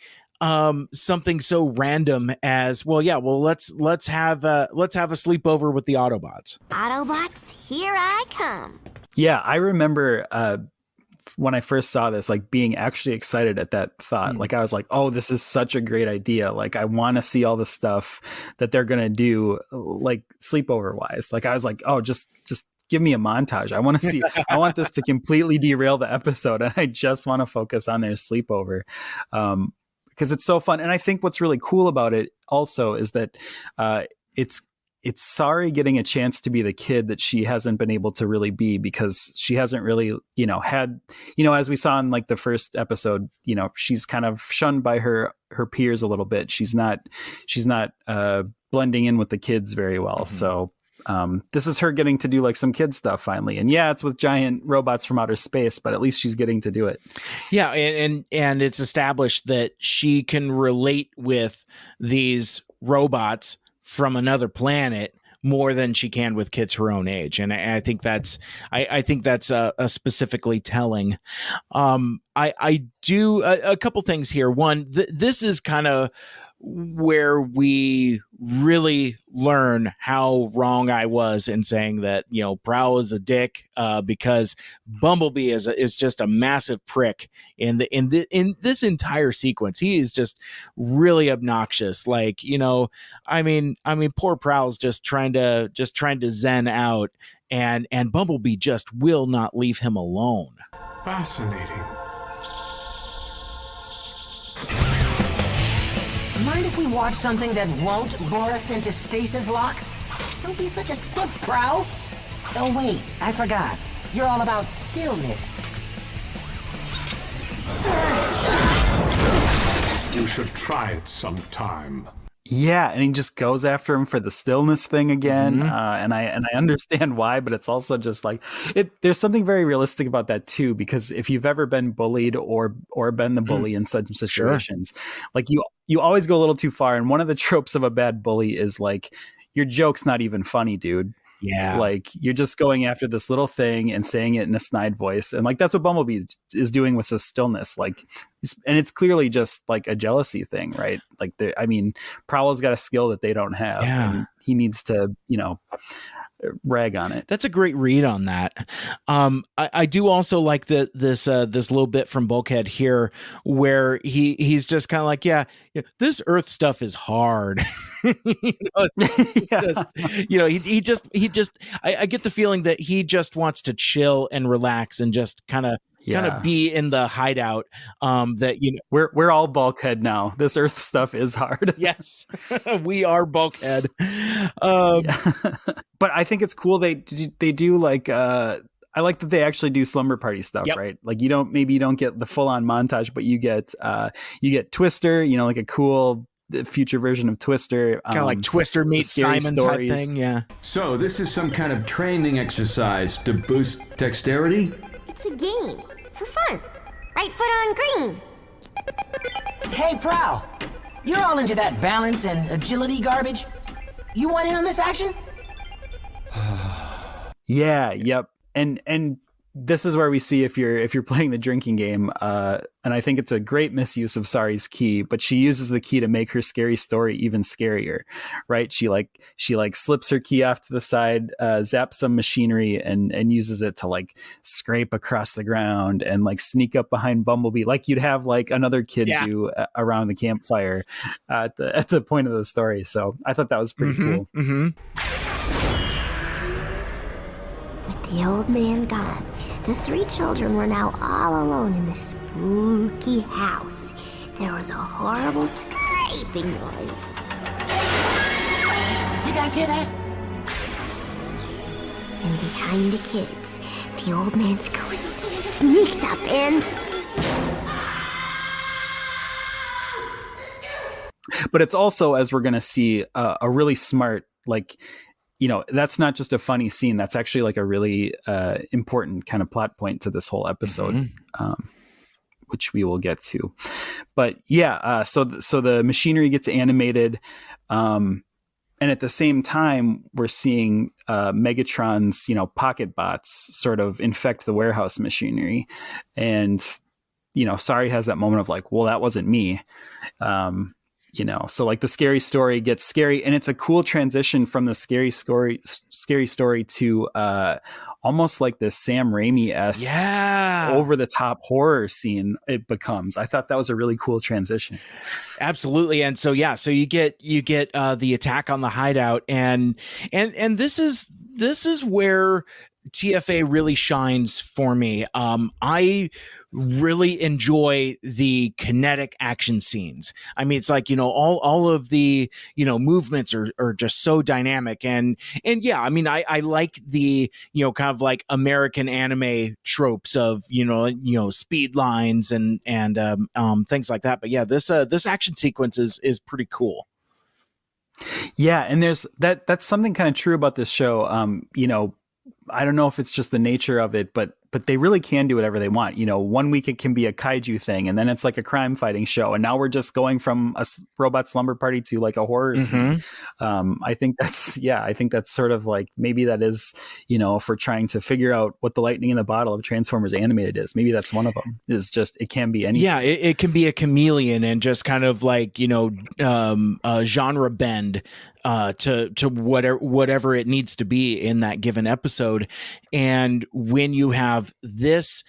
something so random as let's have a sleepover with the Autobots. Autobots, here I come. Yeah, I remember when I first saw this, like being actually excited at that thought. Like I was like, oh, this is such a great idea. Like I want to see all the stuff that they're going to do, like sleepover wise. Like I was like, oh, just give me a montage. I want to see, I want this to completely derail the episode. And I just want to focus on their sleepover. Because it's so fun. And I think what's really cool about it also is that it's Sari getting a chance to be the kid that she hasn't been able to really be, because she hasn't really, had, as we saw in like the first episode, she's kind of shunned by her peers a little bit. She's not blending in with the kids very well. So this is her getting to do like some kid stuff finally. And it's with giant robots from outer space, but at least she's getting to do it. Yeah. And it's established that she can relate with these robots from another planet more than she can with kids her own age. And I think that's specifically telling. I do a couple things here. One, this is kind of where we really learn how wrong I was in saying that, Prowl is a dick, because Bumblebee is just a massive prick in this entire sequence. He is just really obnoxious. Like, I mean, poor Prowl's just trying to zen out, and Bumblebee just will not leave him alone. Fascinating. Mind if we watch something that won't bore us into stasis lock? Don't be such a stiff, Prow. Oh, wait, I forgot. You're all about stillness. You should try it sometime. Yeah, and he just goes after him for the stillness thing again, and I understand why, but it's also just like there's something very realistic about that too, because if you've ever been bullied or been the bully in such situations, like you always go a little too far, and one of the tropes of a bad bully is like your joke's not even funny, dude. Yeah. Like you're just going after this little thing and saying it in a snide voice. And like, that's what Bumblebee is doing with this stillness. Like, and it's clearly just like a jealousy thing, right? Like, I mean, Prowl's got a skill that they don't have. Yeah. And he needs to, rag on it. That's a great read on that. I do also like this little bit from Bulkhead here where he's just kind of like, yeah, this Earth stuff is hard. I get the feeling that he just wants to chill and relax and just kind of be in the hideout. We're all Bulkhead now. This Earth stuff is hard. Yes, we are Bulkhead. But I think it's cool they do like I like that they actually do slumber party stuff, right? Like you don't get the full on montage, but you get Twister, like a cool future version of Twister, kind of like Twister meets Simon stories. Type thing. Yeah. So this is some kind of training exercise to boost dexterity? It's a game for fun. Right foot on green. Hey, Prow, you're all into that balance and agility garbage. You want in on this action? Yeah, yep. And this is where we see if you're playing the drinking game, and I think it's a great misuse of Sari's key, but she uses the key to make her scary story even scarier, right? She slips her key off to the side, zaps some machinery, and uses it to like scrape across the ground and like sneak up behind Bumblebee, like you'd have like another kid do around the campfire at the point of the story. So I thought that was pretty cool. With the old man gone, the three children were now all alone in this spooky house. There was a horrible scraping noise. You guys hear that? And behind the kids, the old man's ghost sneaked up and... But it's also, as we're going to see, a really smart, like... that's not just a funny scene. That's actually like a really important kind of plot point to this whole episode, which we will get to. But yeah, so the machinery gets animated, and at the same time, we're seeing Megatron's pocket bots sort of infect the warehouse machinery, and Sari has that moment of like, well, that wasn't me. So like the scary story gets scary, and it's a cool transition from the scary story to almost like this Sam Raimi-esque over the top horror scene it becomes. I thought that was a really cool transition. Absolutely. And so you get the attack on the hideout, and this is where TFA really shines for me. I really enjoy the kinetic action scenes. I mean, it's like, all of the, movements are just so dynamic. And yeah, I mean, I like the, kind of like American anime tropes of, speed lines and things like that. But yeah, this action sequence is pretty cool. Yeah. And there's that's something kind of true about this show. I don't know if it's just the nature of it, but they really can do whatever they want. 1 week it can be a kaiju thing, and then it's like a crime fighting show, and now we're just going from a robot slumber party to like a horror scene. I think that's sort of like, maybe that is, if we're trying to figure out what the lightning in the bottle of Transformers Animated is, maybe that's one of them. Is just, it can be anything. Yeah, it can be a chameleon and just kind of like genre bend to whatever it needs to be in that given episode. And when you have this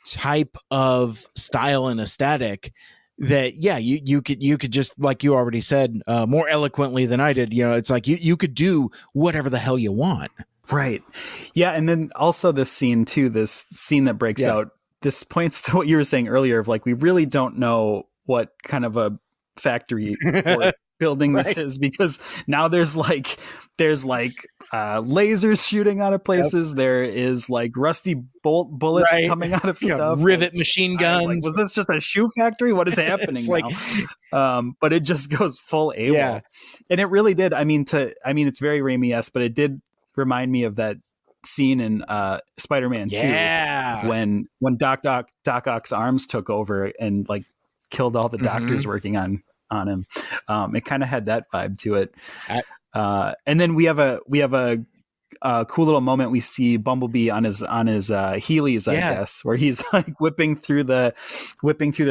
type of style and aesthetic, that you could just, like you already said more eloquently than I did, it's like you could do whatever the hell you want. Right. Yeah. And then also this scene that breaks out, this points to what you were saying earlier of like, we really don't know what kind of a factory or building this is, because now there's lasers shooting out of places. There is like rusty bullets coming out of stuff. Rivet machine guns. Was this just a shoe factory? What is happening now? But it just goes full AWOL. Yeah. And it really did. I mean, it's very Raimi-esque, but it did remind me of that scene in Spider-Man 2 when Doc Ock's arms took over and like killed all the doctors working on him. It kind of had that vibe to it. And then we have a cool little moment. We see Bumblebee on his Heelys, I guess, where he's like whipping through the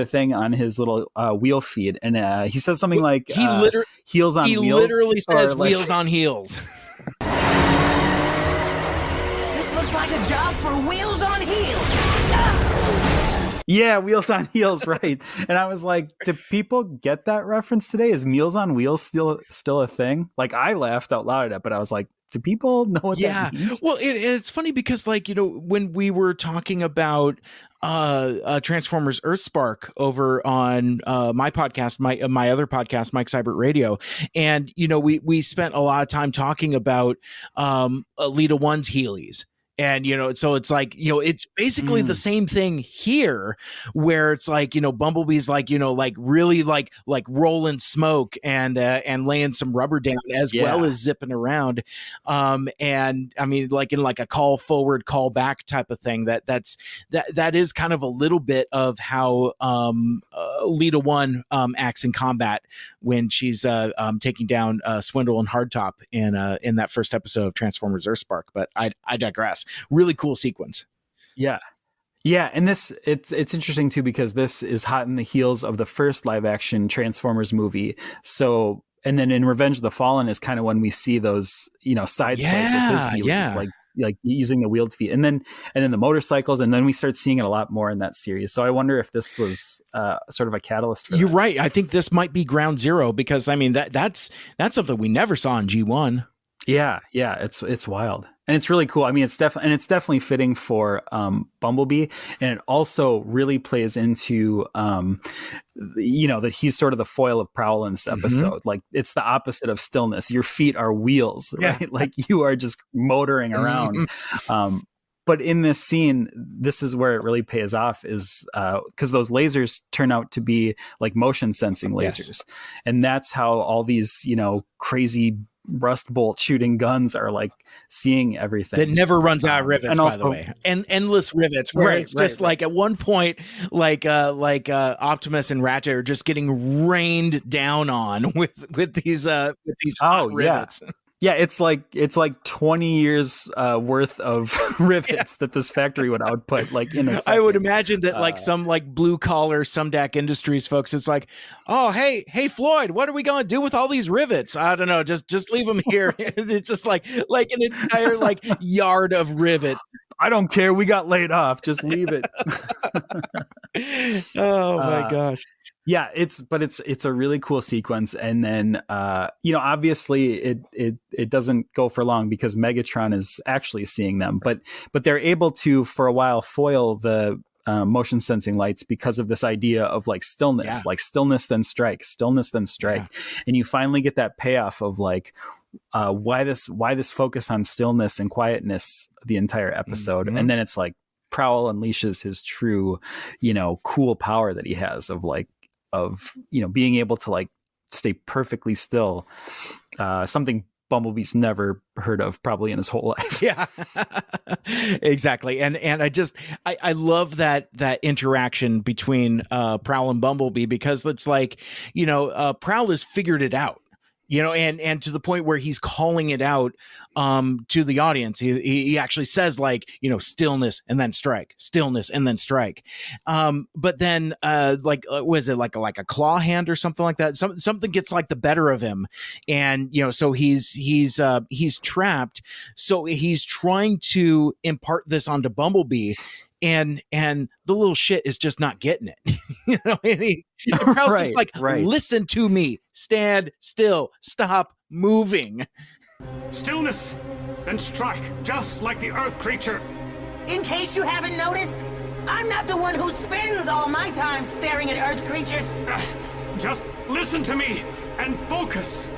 thing on his little wheel feed, and he says something like heels on wheels. He literally says wheels on heels. This looks like a job for Wheels on Heels. Yeah, Wheels on Heels, right. And I was like, do people get that reference today? Is Meals on Wheels still a thing? Like, I laughed out loud at it, but I was like, do people know what that means? Well, it's funny because, like, you know, when we were talking about Transformers Earthspark over on my podcast, my other podcast, Mike Seibert Radio, and, you know, we spent a lot of time talking about Alita 1's Heelys. And, you know, so it's like, you know, it's basically the same thing here, where it's like, you know, Bumblebee's like, you know, like really like rolling smoke and laying some rubber down as well as zipping around. And I mean, like in like a call forward, call back type of thing, that is kind of a little bit of how Alita 1 acts in combat when she's taking down Swindle and Hardtop in that first episode of Transformers Earthspark. But I digress. Really cool sequence. Yeah, and it's interesting too, because this is hot in the heels of the first live action Transformers movie. So, and then in Revenge of the Fallen is kind of when we see those, you know, side swipe with his heels, like using the wheeled feet, and then the motorcycles, and then we start seeing it a lot more in that series. So I wonder if this was sort of a catalyst for You're that. right. I think this might be ground zero, because I mean that's something we never saw in G1. Yeah, it's wild. And it's really cool. I mean, it's definitely fitting for Bumblebee, and it also really plays into you know, that he's sort of the foil of Prowl in this episode. Like, it's the opposite of Stillness. Your feet are wheels, right? Like, you are just motoring around. But in this scene, this is where it really pays off, is because those lasers turn out to be like motion sensing lasers, and that's how all these, you know, crazy rust bolt shooting guns are like seeing everything. That never runs out of rivets, and also, by the way, and endless rivets. Where it's just like at one point, like Optimus and Ratchet are just getting rained down on with these hot rivets. Yeah, it's like 20 years worth of rivets that this factory would output, like, in a second. I would imagine that like some like blue collar Sumdac Industries folks, it's like, oh hey Floyd, what are we gonna do with all these rivets? I don't know, just leave them here. It's just like an entire like yard of rivets. I don't care, we got laid off, just leave it. Oh my gosh. Yeah, it's a really cool sequence, and then you know, obviously it doesn't go for long because Megatron is actually seeing them, but they're able to for a while foil the motion sensing lights because of this idea of like stillness, like stillness then strike, and you finally get that payoff of like why this focus on stillness and quietness the entire episode, and then it's like Prowl unleashes his true, you know, cool power that he has of you know, being able to like stay perfectly still, something Bumblebee's never heard of probably in his whole life. Yeah, exactly. And I love that interaction between Prowl and Bumblebee, because it's like, you know, Prowl has figured it out. You know, and to the point where he's calling it out to the audience. He actually says, like, you know, stillness and then strike, stillness and then strike. But then like, was it like a claw hand or something like that? Something gets like the better of him, and you know, so he's trapped. So he's trying to impart this onto Bumblebee. And the little shit is just not getting it. You know, and Prowl's just like, listen to me, stand still, stop moving. Stillness, then strike, just like the Earth creature. In case you haven't noticed, I'm not the one who spends all my time staring at Earth creatures. Just Listen to me and focus.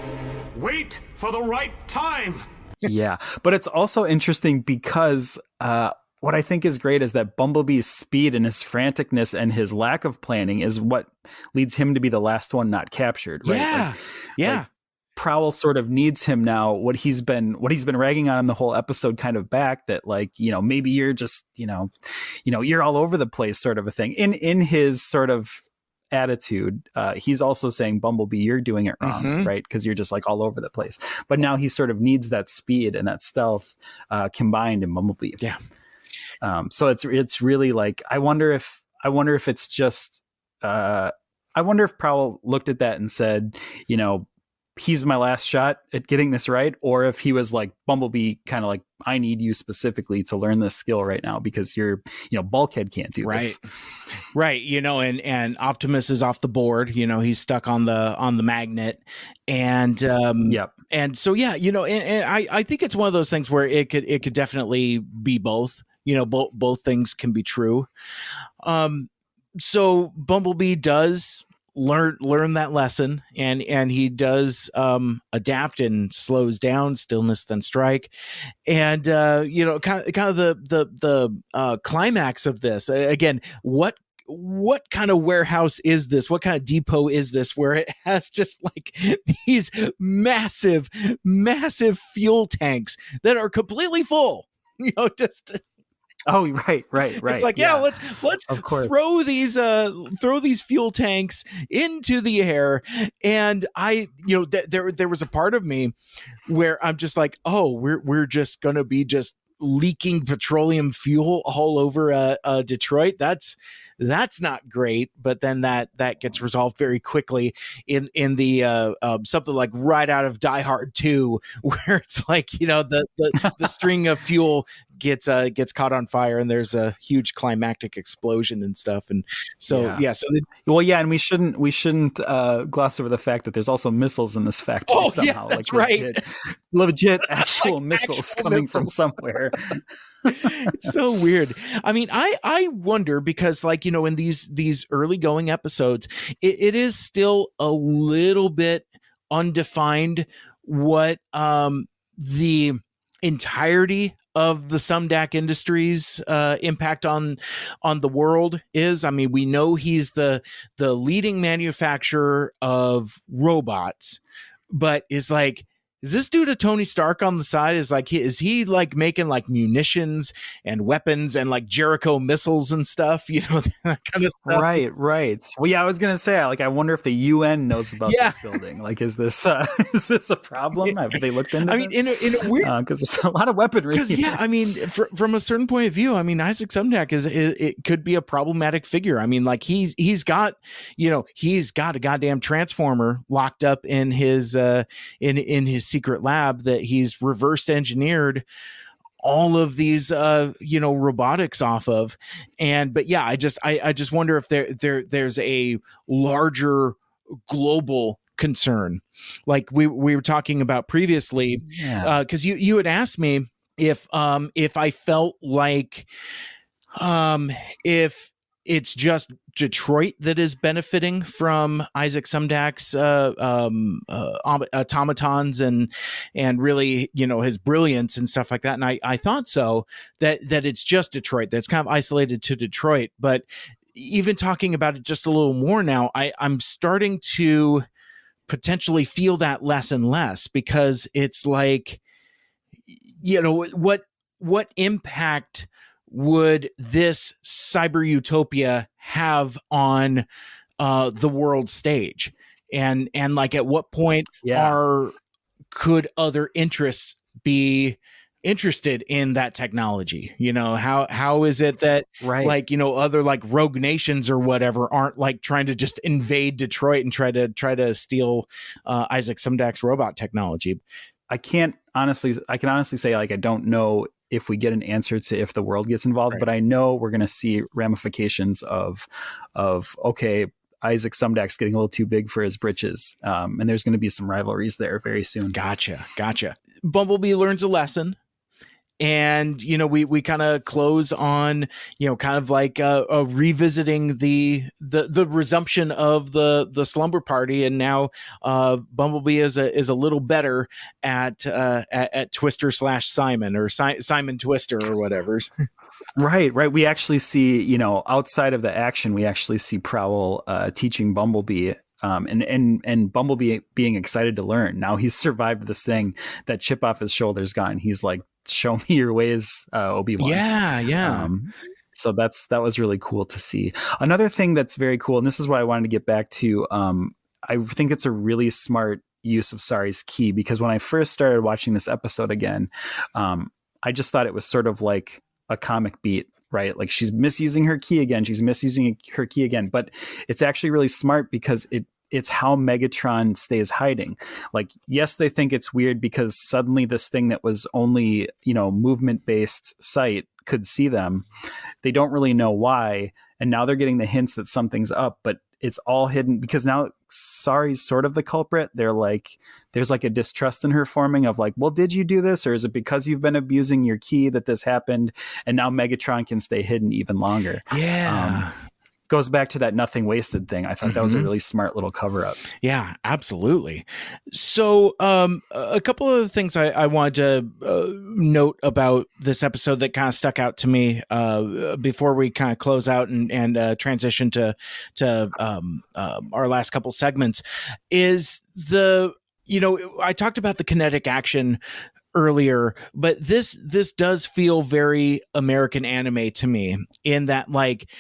Wait for the right time. Yeah, but it's also interesting because what I think is great is that Bumblebee's speed and his franticness and his lack of planning is what leads him to be the last one not captured. Right? Yeah, like Prowl sort of needs him now. What he's been ragging on him the whole episode kind of back, that like, maybe you're just, you're all over the place sort of a thing. In his sort of attitude, he's also saying, Bumblebee, you're doing it wrong, right? Because you're just like all over the place. But now he sort of needs that speed and that stealth combined in Bumblebee. Yeah. So it's really like, I wonder if it's just, I wonder if Prowl looked at that and said, he's my last shot at getting this right, or if he was like Bumblebee, kind of like, I need you specifically to learn this skill right now because you're, Bulkhead can't do this. Right. And Optimus is off the board, he's stuck on the magnet, and and so and I think it's one of those things where it could definitely be both. Both things can be true. So Bumblebee does learn that lesson, and he does adapt and slows down. Stillness, then strike, and kind of the climax of this again. What kind of warehouse is this? What kind of depot is this where it has just like these massive fuel tanks that are completely full? Just. Oh, right. It's like, let's throw these fuel tanks into the air. And there was a part of me where I'm just like, oh, we're just going to be just leaking petroleum fuel all over Detroit. That's not great. But then that gets resolved very quickly in the something like right out of Die Hard 2, where it's like, the string of fuel gets caught on fire and there's a huge climactic explosion and stuff. And so and we shouldn't gloss over the fact that there's also missiles in this factory somehow. That's like right. legit actual missiles coming from somewhere. It's so weird. I mean, I wonder because, like, in these early going episodes, it is still a little bit undefined what the entirety of the Sumdac Industries impact on the world is. I mean, we know he's the leading manufacturer of robots, but is this dude a Tony Stark on the side? Is he like making like munitions and weapons and like Jericho missiles and stuff, that kind of stuff. Right. Well, yeah, I was going to say, like, I wonder if the UN knows about this building. Like, is this a problem? Have they looked into this? In a weird, because there's a lot of weaponry. I mean, from a certain point of view, I mean, Isaac Sumdac it could be a problematic figure. I mean, like he's got a goddamn transformer locked up in his in his secret lab that he's reverse engineered all of these robotics off of. I just wonder if there's a larger global concern like we were talking about previously, because you had asked me if I felt like if it's just Detroit that is benefiting from Isaac Sumdac's automatons and really, his brilliance and stuff like that. And I thought so, that it's just Detroit, that's kind of isolated to Detroit. But even talking about it just a little more now, I'm starting to potentially feel that less and less, because it's like, what impact would this cyber utopia have on the world stage, and like at what point could other interests be interested in that technology? How is it that like other like rogue nations or whatever aren't like trying to just invade Detroit and try to steal Isaac Sumdac's robot technology? I can honestly say, like, I don't know if we get an answer to if the world gets involved, but I know we're going to see ramifications of okay, Isaac Sumdac's getting a little too big for his britches, and there's going to be some rivalries there very soon. Gotcha. Bumblebee learns a lesson, and we kind of close on kind of like revisiting the resumption of the slumber party, and now Bumblebee is a little better at Twister / Simon, or Simon Twister or whatever. Right. We actually see, outside of the action, we actually see Prowl teaching Bumblebee, and Bumblebee being excited to learn. Now he's survived this thing, that chip off his shoulder's gone. He's like, show me your ways, Obi-Wan. Yeah. So that was really cool to see. Another thing that's very cool, and this is what I wanted to get back to, I think it's a really smart use of Sari's ki, because when I first started watching this episode again, I just thought it was sort of like a comic beat, right? Like, she's misusing her ki again. But it's actually really smart, because it's how Megatron stays hiding. Like, yes, they think it's weird because suddenly this thing that was only, movement-based sight could see them. They don't really know why. And now they're getting the hints that something's up, but it's all hidden because now Sari's sort of the culprit. They're like, there's like a distrust in her forming of like, well, did you do this? Or is it because you've been abusing your ki that this happened? And now Megatron can stay hidden even longer. Yeah. Goes back to that nothing wasted thing. I thought that was a really smart little cover up. Yeah, absolutely. So a couple of the things I wanted to note about this episode that kind of stuck out to me before we kind of close out and transition to our last couple segments is I talked about the kinetic action earlier, but this does feel very American anime to me, in that like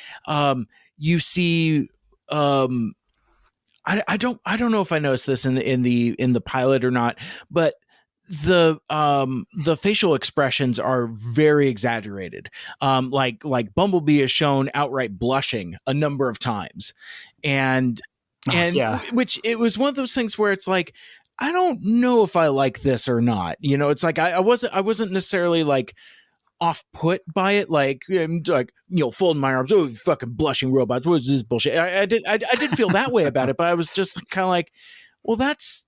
you see I don't know if I noticed this in the pilot or not, but the facial expressions are very exaggerated. Like Bumblebee is shown outright blushing a number of times, and which it was one of those things where it's like, I don't know if I like this or not. It's like I wasn't necessarily like off put by it, like folding my arms, oh, fucking blushing robots, what is this bullshit? I did feel that way about it, but I was just kind of like, well, that's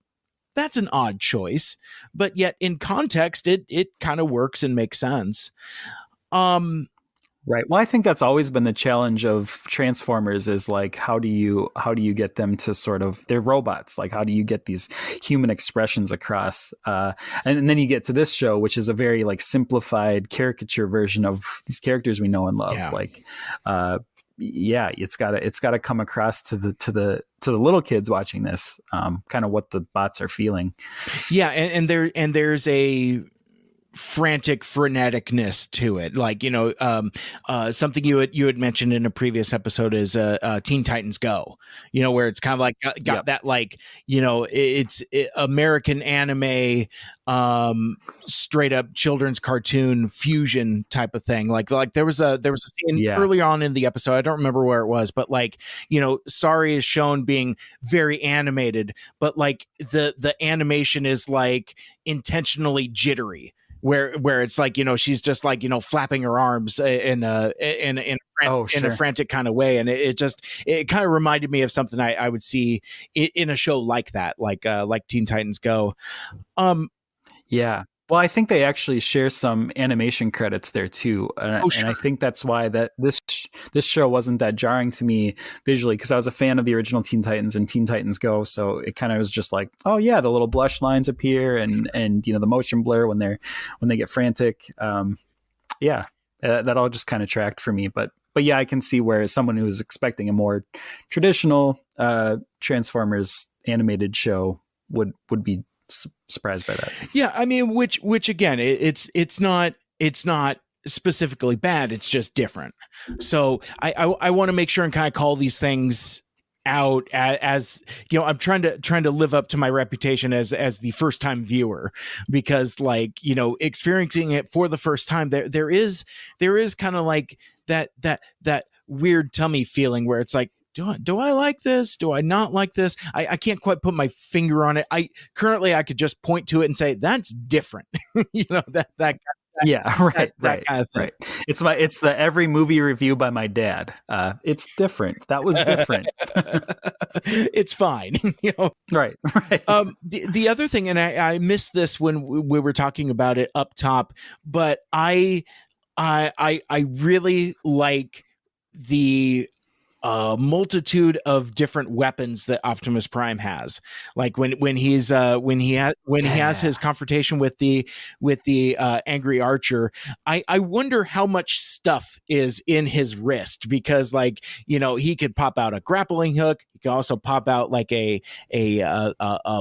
an odd choice, but yet in context it kind of works and makes sense. Right. Well, I think that's always been the challenge of Transformers, is like, how do you get them to sort of, they're robots. Like, how do you get these human expressions across? And then you get to this show, which is a very like simplified caricature version of these characters we know and love. Yeah. Like, it's gotta come across to the little kids watching this, kind of what the bots are feeling. Yeah. And there's a frantic freneticness to it, like something you had mentioned in a previous episode is Teen Titans Go, where it's kind of like got that, like, it's American anime, straight up children's cartoon fusion type of thing. Like there was a scene early on in the episode, I don't remember where it was, but like, Sari is shown being very animated, but like the animation is like intentionally jittery, where it's like, she's just like, flapping her arms in a frantic kind of way. And it kind of reminded me of something I would see in a show like that, like Teen Titans Go. Yeah. Well, I think they actually share some animation credits there too. And I think that's why that this show wasn't that jarring to me visually, because I was a fan of the original Teen Titans and Teen Titans Go. So it kind of was just like, oh yeah, the little blush lines appear and the motion blur when they get frantic. That all just kind of tracked for me. But yeah, I can see where someone who was expecting a more traditional Transformers animated show would be surprised by that. Yeah, I mean, which again, it's not specifically bad, it's just different. So I want to make sure and kind of call these things out as I'm trying to live up to my reputation as the first time viewer, because like, experiencing it for the first time, there is kind of like that weird tummy feeling where it's like, do I like this? Do I not like this? I can't quite put my finger on it. I could just point to it and say, that's different. That Yeah, right, that kind of thing. right. It's the every movie review by my dad. It's different. That was different. It's fine. Right. The other thing, and I missed this when we were talking about it up top, but I really like the multitude of different weapons that Optimus Prime has. Like when he has his confrontation with the angry archer, I wonder how much stuff is in his wrist, because he could pop out a grappling hook. He could also pop out like a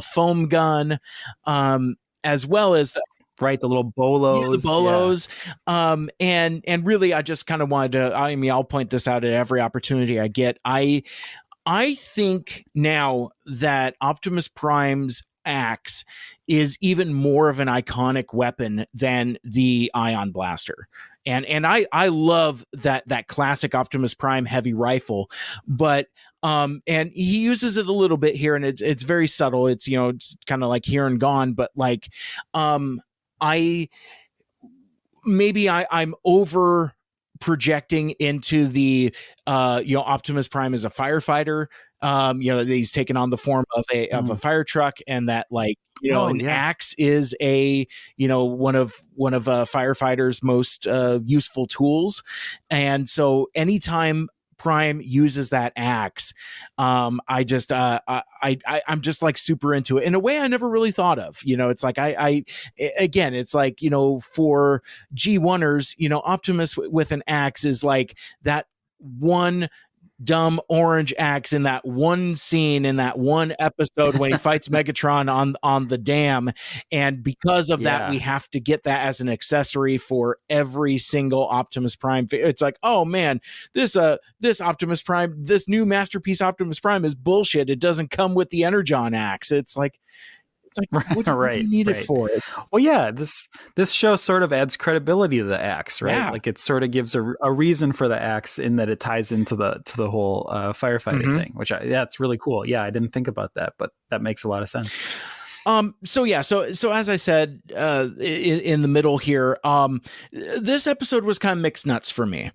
foam gun, as well as right, the little bolos. Yeah, the bolos. Yeah. And really, I just kind of wanted to, I'll point this out at every opportunity I get. I think now that Optimus Prime's axe is even more of an iconic weapon than the Ion Blaster. And I love that classic Optimus Prime heavy rifle, but and he uses it a little bit here, and it's very subtle. It's it's kind of like here and gone, but I'm over projecting into the Optimus Prime as a firefighter. He's taken on the form of a fire truck, and that axe is one of a firefighter's most useful tools. And so anytime Prime uses that axe, I'm just like super into it in a way I never really thought of. It's like again, it's like, for G1ers, Optimus with an axe is like that one dumb orange axe in that one scene in that one episode when he fights Megatron on the dam, and because of that we have to get that as an accessory for every single Optimus Prime. It's like, oh man, this Optimus Prime, this new masterpiece Optimus Prime is bullshit. It doesn't come with the Energon axe. It's like what do you need it for? Well, yeah, this show sort of adds credibility to the axe, right? Yeah. Like it sort of gives a reason for the axe in that it ties into the whole firefighter thing, which it's really cool. Yeah, I didn't think about that, but that makes a lot of sense. So as I said, in the middle here, this episode was kind of mixed nuts for me.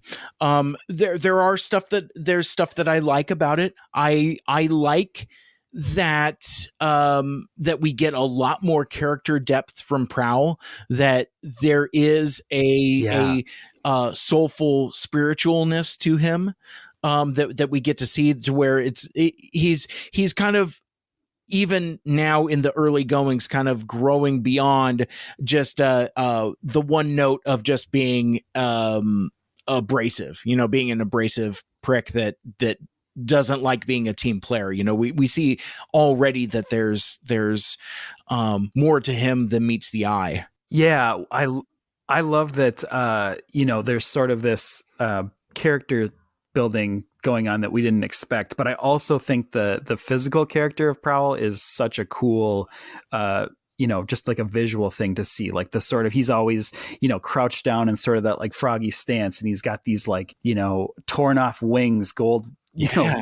There's stuff that I like about it. I like that we get a lot more character depth from Prowl, that there is a soulful spiritualness to him, that we get to see, to where he's kind of, even now in the early goings, kind of growing beyond just the one note of just being abrasive, being an abrasive prick that doesn't like being a team player. We see already that there's more to him than meets the eye. Yeah, I love that there's sort of this character building going on that we didn't expect, but I also think the physical character of Prowl is such a cool just like a visual thing to see, like the sort of, he's always crouched down in sort of that like froggy stance, and he's got these torn off wings, gold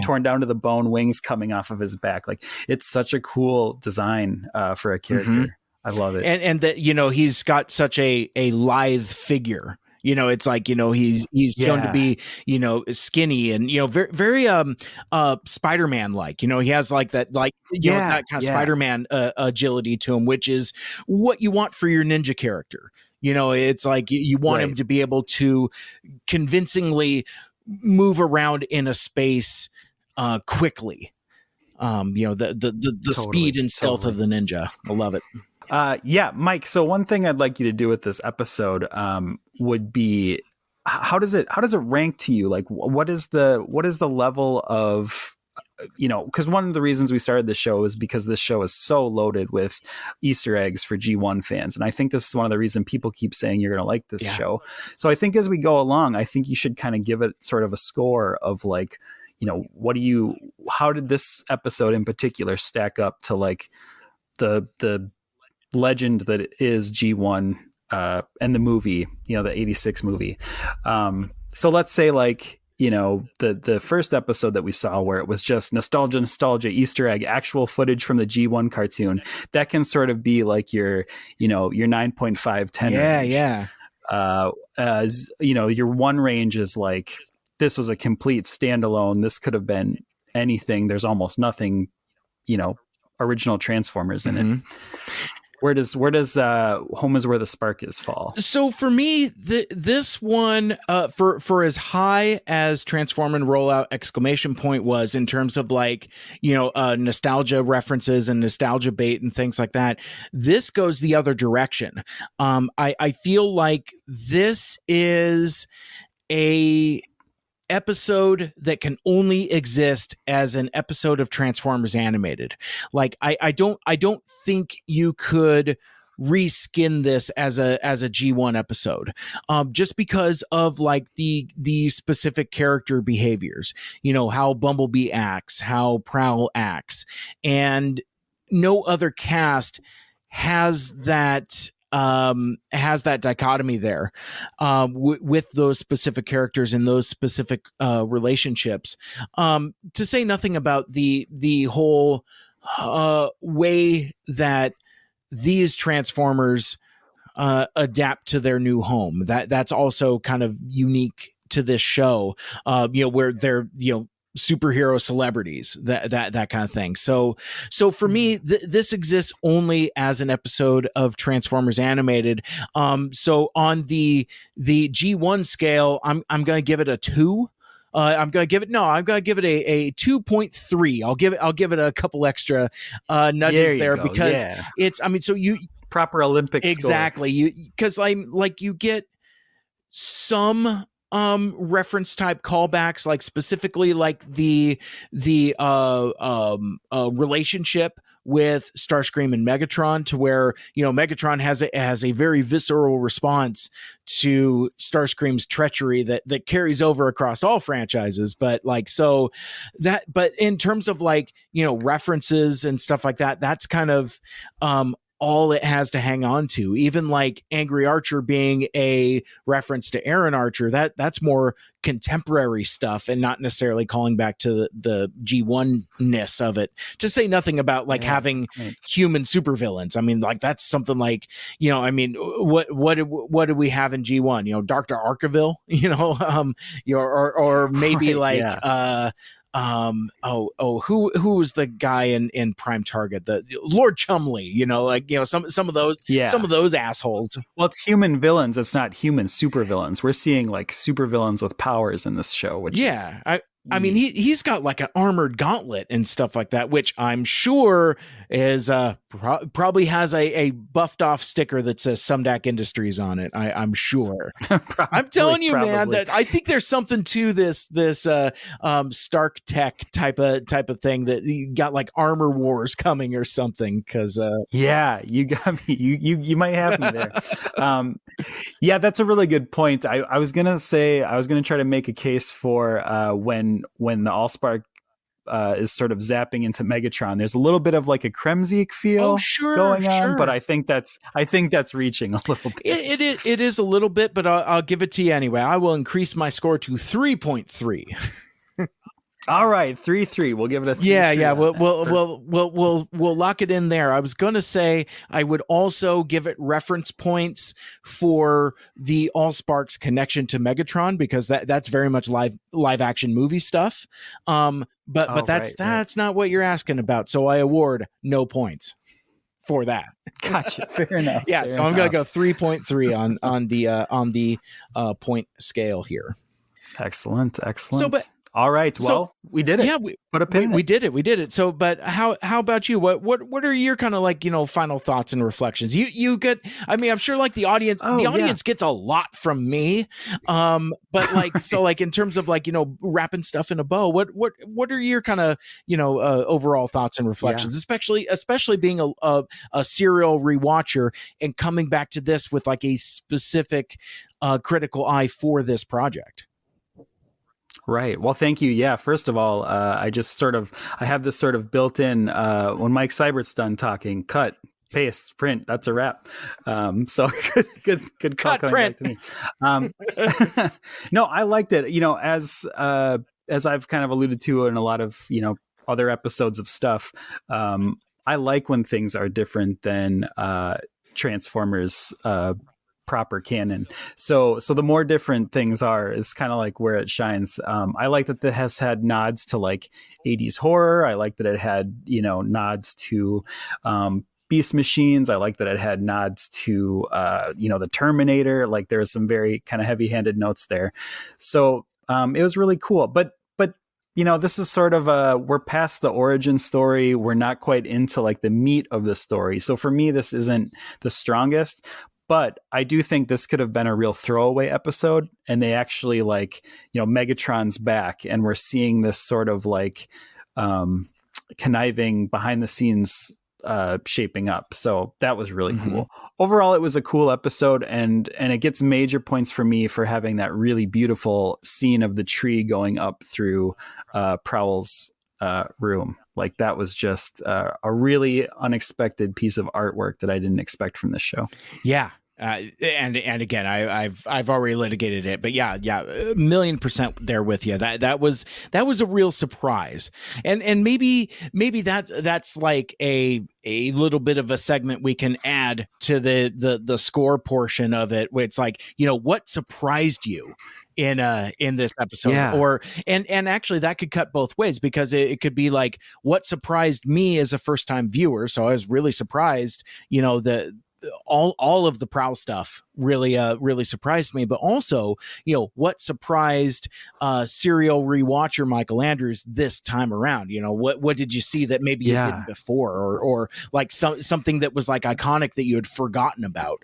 torn down to the bone wings coming off of his back. Like, it's such a cool design for a character. I love it. And that, he's got such a lithe figure. It's like, he's shown to be, skinny and, very, very Spider-Man like, he has like that, that kind of Spider-Man agility to him, which is what you want for your ninja character. It's like you want him to be able to convincingly move around in a space quickly. The speed and stealth of the ninja. I love it. Mike, so one thing I'd like you to do with this episode would be, how does it rank to you? Like, what is the level of, because one of the reasons we started the show is because this show is so loaded with Easter eggs for G1 fans. And I think this is one of the reasons people keep saying you're going to like this show. So I think as we go along, I think you should kind of give it sort of a score of like, how did this episode in particular stack up to like the legend that it is G1 and the movie, the 86 movie. So let's say like, the first episode that we saw where it was just nostalgia, Easter egg, actual footage from the G1 cartoon, that can sort of be like your 9.5, 10 range. Yeah. As your one range is like, this was a complete standalone. This could have been anything. There's almost nothing, original Transformers in it. Where does Home is Where the Spark Is fall? So for me, this one, for as high as Transform and Rollout exclamation point was in terms of like, nostalgia references and nostalgia bait and things like that, this goes the other direction. I feel like this is a episode that can only exist as an episode of Transformers Animated. Like I don't think you could reskin this as a G1 episode, just because of like the specific character behaviors, how Bumblebee acts, how Prowl acts, and no other cast has that dichotomy there with those specific characters and those specific relationships. To say nothing about the whole way that these Transformers adapt to their new home. That's also kind of unique to this show, where they're, superhero celebrities, that kind of thing. So for me, this exists only as an episode of Transformers Animated. So on the G1 scale, I'm going to give it a 2. I'm going to give it a 2.3. I'll give it a couple extra nudges there because it's, so you proper Olympic exactly score. Because you get some reference type callbacks, like specifically like the relationship with Starscream and Megatron, to where Megatron has a very visceral response to Starscream's treachery that carries over across all franchises. But in terms of references and stuff like that, that's kind of all it has to hang on to. Even like Angry Archer being a reference to Aaron Archer, that's more contemporary stuff and not necessarily calling back to the G1-ness of it. To say nothing about having human supervillains. That's something like, what do we have in G1? Dr. Arkeville, or maybe who was the guy in Prime Target? The Lord Chumley, some of those assholes. Well, it's human villains. It's not human supervillains. We're seeing like supervillains with powers in this show, which he's got like an armored gauntlet and stuff like that, which I'm sure is probably has a buffed off sticker that says Sumdac Industries on it. I'm sure. I'm telling you, man, that I think there's something to this Stark Tech type of thing, that you got like Armor Wars coming or something. Because you got me. You might have me there. That's a really good point. I was gonna try to make a case for when the Allspark is sort of zapping into Megatron, there's a little bit of like a Kremsiek feel going on, but I think that's reaching a little bit. It is a little bit, but I'll give it to you anyway. I will increase my score to 3.3. All right, 3-3. We'll give it a 3. Yeah. We'll lock it in there. I was gonna say I would also give it reference points for the Allsparks connection to Megatron, because that's very much live action movie stuff. But that's not what you're asking about. So I award no points for that. Gotcha. Fair enough. Yeah. So I'm gonna go 3.3 on the point scale here. Excellent. So, but. All right. Well, we did it. Yeah, we did it. So, but how about you? What are your kind of final thoughts and reflections? You get. I'm sure like the audience, gets a lot from me. But in terms of wrapping stuff in a bow, what are your kind of overall thoughts and reflections, especially being a serial rewatcher and coming back to this with like a specific critical eye for this project. Right. Well, thank you. Yeah. First of all, I have this sort of built in, when Mike Seibert's done talking, cut, paste, print, that's a wrap. So good call coming back to me. No, I liked it. As I've kind of alluded to in a lot of, other episodes of stuff, I like when things are different than Transformers proper canon. So the more different things are is kind of like where it shines. I like that it has had nods to like 80s horror. I like that it had, nods to Beast Machines. I like that it had nods to the Terminator. Like there was some very kind of heavy-handed notes there. So it was really cool. But this is sort of we're past the origin story. We're not quite into like the meat of the story. So for me, this isn't the strongest. But I do think this could have been a real throwaway episode, and they actually Megatron's back, and we're seeing this sort of like conniving behind the scenes shaping up. So that was really cool. Overall, it was a cool episode, and it gets major points for me for having that really beautiful scene of the tree going up through Prowl's room. Like that was just a really unexpected piece of artwork that I didn't expect from this show. Yeah. And again, I've already litigated it, but yeah, 1,000,000% there with you. That was a real surprise, and maybe that's like a little bit of a segment we can add to the score portion of it, where it's like, what surprised you in this episode? Yeah. And actually that could cut both ways, because it could be like, what surprised me as a first time viewer. So I was really surprised, all of the Prowl stuff really surprised me, but also, what surprised serial rewatcher Mikel Andrews this time around? What did you see that maybe you didn't before, or like something that was like iconic that you had forgotten about?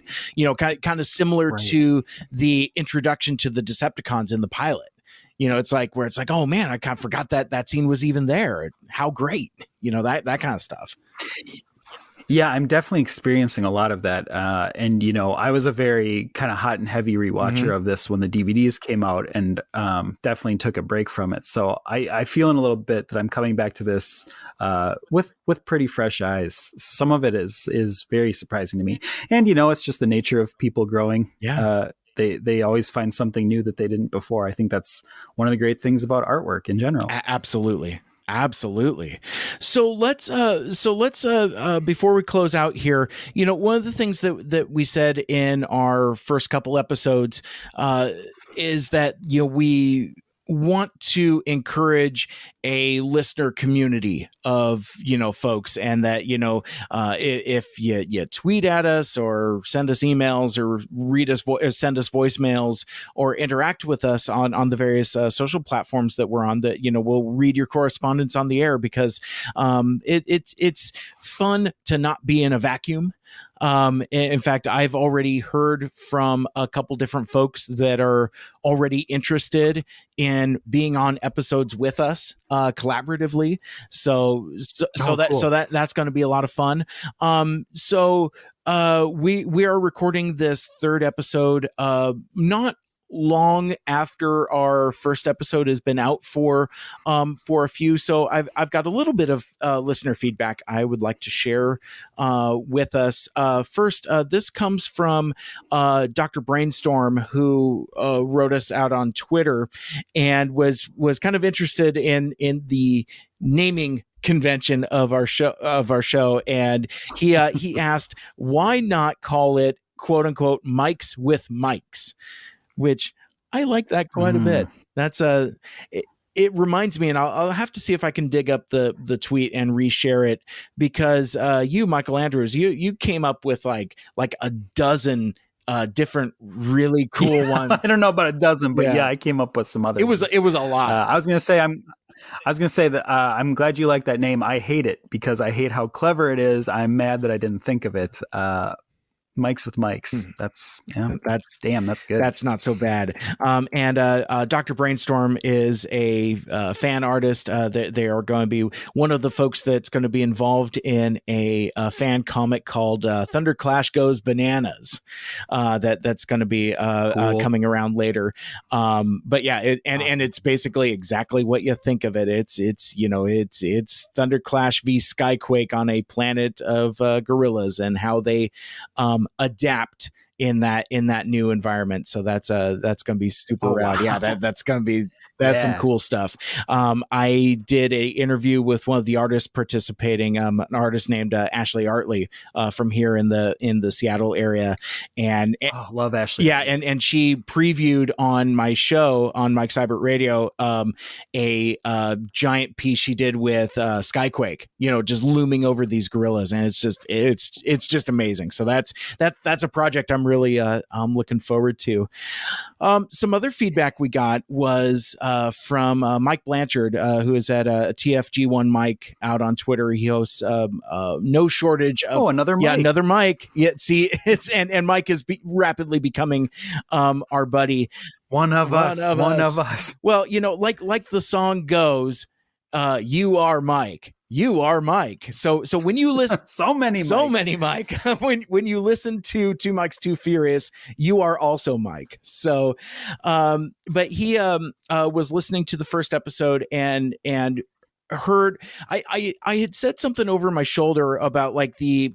Kind of similar to the introduction to the Decepticons in the pilot. It's like where it's like, oh man, I kind of forgot that scene was even there. How great, that kind of stuff. Yeah, I'm definitely experiencing a lot of that. And, I was a very kind of hot and heavy rewatcher of this when the DVDs came out, and definitely took a break from it. So I feel in a little bit that I'm coming back to this with pretty fresh eyes. Some of it is very surprising to me. And, it's just the nature of people growing. Yeah. They always find something new that they didn't before. I think that's one of the great things about artwork in general. Absolutely. So let's before we close out here, one of the things that we said in our first couple episodes is that we want to encourage a listener community of folks, and that if you tweet at us or send us emails or send us voicemails or interact with us on the various social platforms that we're on, that we'll read your correspondence on the air, because it's fun to not be in a vacuum. In fact, I've already heard from a couple different folks that are already interested in being on episodes with us collaboratively. So that's going to be a lot of fun. We are recording this third episode not long after our first episode has been out for a few. So I've got a little bit of listener feedback I would like to share with us. First, this comes from Dr. Brainstorm, who wrote us out on Twitter and was kind of interested in the naming convention of our show, and he asked, why not call it quote unquote Mikes with Mikes, which I like that quite a bit. That's it reminds me, and I'll have to see if I can dig up the tweet and reshare it, because you, Mikel Andrews, you came up with like a dozen different really cool ones. I don't know about a dozen, but yeah, I came up with some other. It was a lot. I was gonna say that I'm glad you like that name. I hate it because I hate how clever it is. I'm mad that I didn't think of it. Mikes with Mikes. That's good. That's not so bad. And Dr. Brainstorm is a fan artist. They are going to be one of the folks that's going to be involved in a fan comic called Thunder Clash Goes Bananas. That's going to be cool. Coming around later. But yeah, and it's basically exactly what you think of it. It's Thunder Clash v Skyquake on a planet of gorillas, and how they adapt in that new environment. So that's going to be super rad. Wow. Yeah, that's going to be some cool stuff. I did a interview with one of the artists participating, an artist named Ashley Artley from here in the Seattle area, and love Ashley. Yeah, and she previewed on my show on Mike Seibert Radio a giant piece she did with Skyquake, just looming over these gorillas, and it's just amazing. So that's a project I'm really looking forward to. Some other feedback we got was from Mike Blanchard, who is at a TFG1 Mike out on Twitter. He hosts No Shortage of another Mike. Yeah, another Mike. Yeah, see, it's and Mike is rapidly becoming our buddy. One of us. Well, like the song goes, you are Mike. You are Mike. So when you listen, so many Mike. when you listen to Two Mikes Too Furious, you are also Mike. So, but he was listening to the first episode and heard I had said something over my shoulder about like the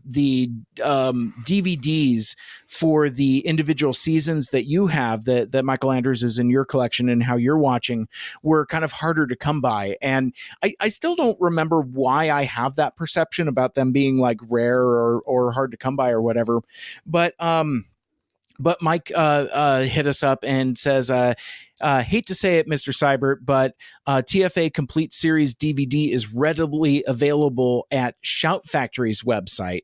DVDs for the individual seasons that you have that Mikel Andrews is in your collection and how you're watching were kind of harder to come by. And I still don't remember why I have that perception about them being like rare or hard to come by or whatever. But Mike hit us up and says, hate to say it, Mr. Seibert, but TFA Complete Series DVD is readily available at Shout Factory's website.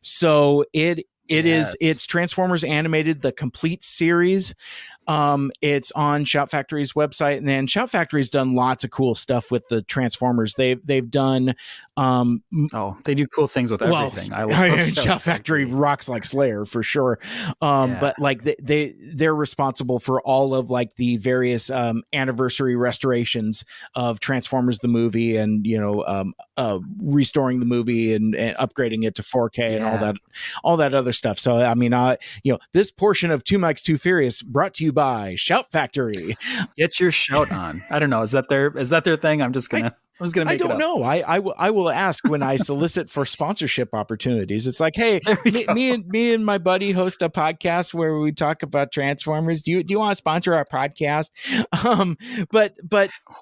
So it's Transformers Animated, the Complete Series. It's on Shout Factory's website, and then Shout Factory's done lots of cool stuff with the Transformers. They've done they do cool things with everything. I love Shout Factory rocks like Slayer for sure. But like they're responsible for all of like the various anniversary restorations of Transformers the movie, and restoring the movie and upgrading it to 4K and all that other stuff. So I mean, this portion of Two Mikes Too Furious brought to you by Shout Factory. Get your shout on. I don't know. Is that their thing? I'm just gonna make it up. I don't know. I will ask when I solicit for sponsorship opportunities. It's like, hey, me and my buddy host a podcast where we talk about Transformers. Do you want to sponsor our podcast? But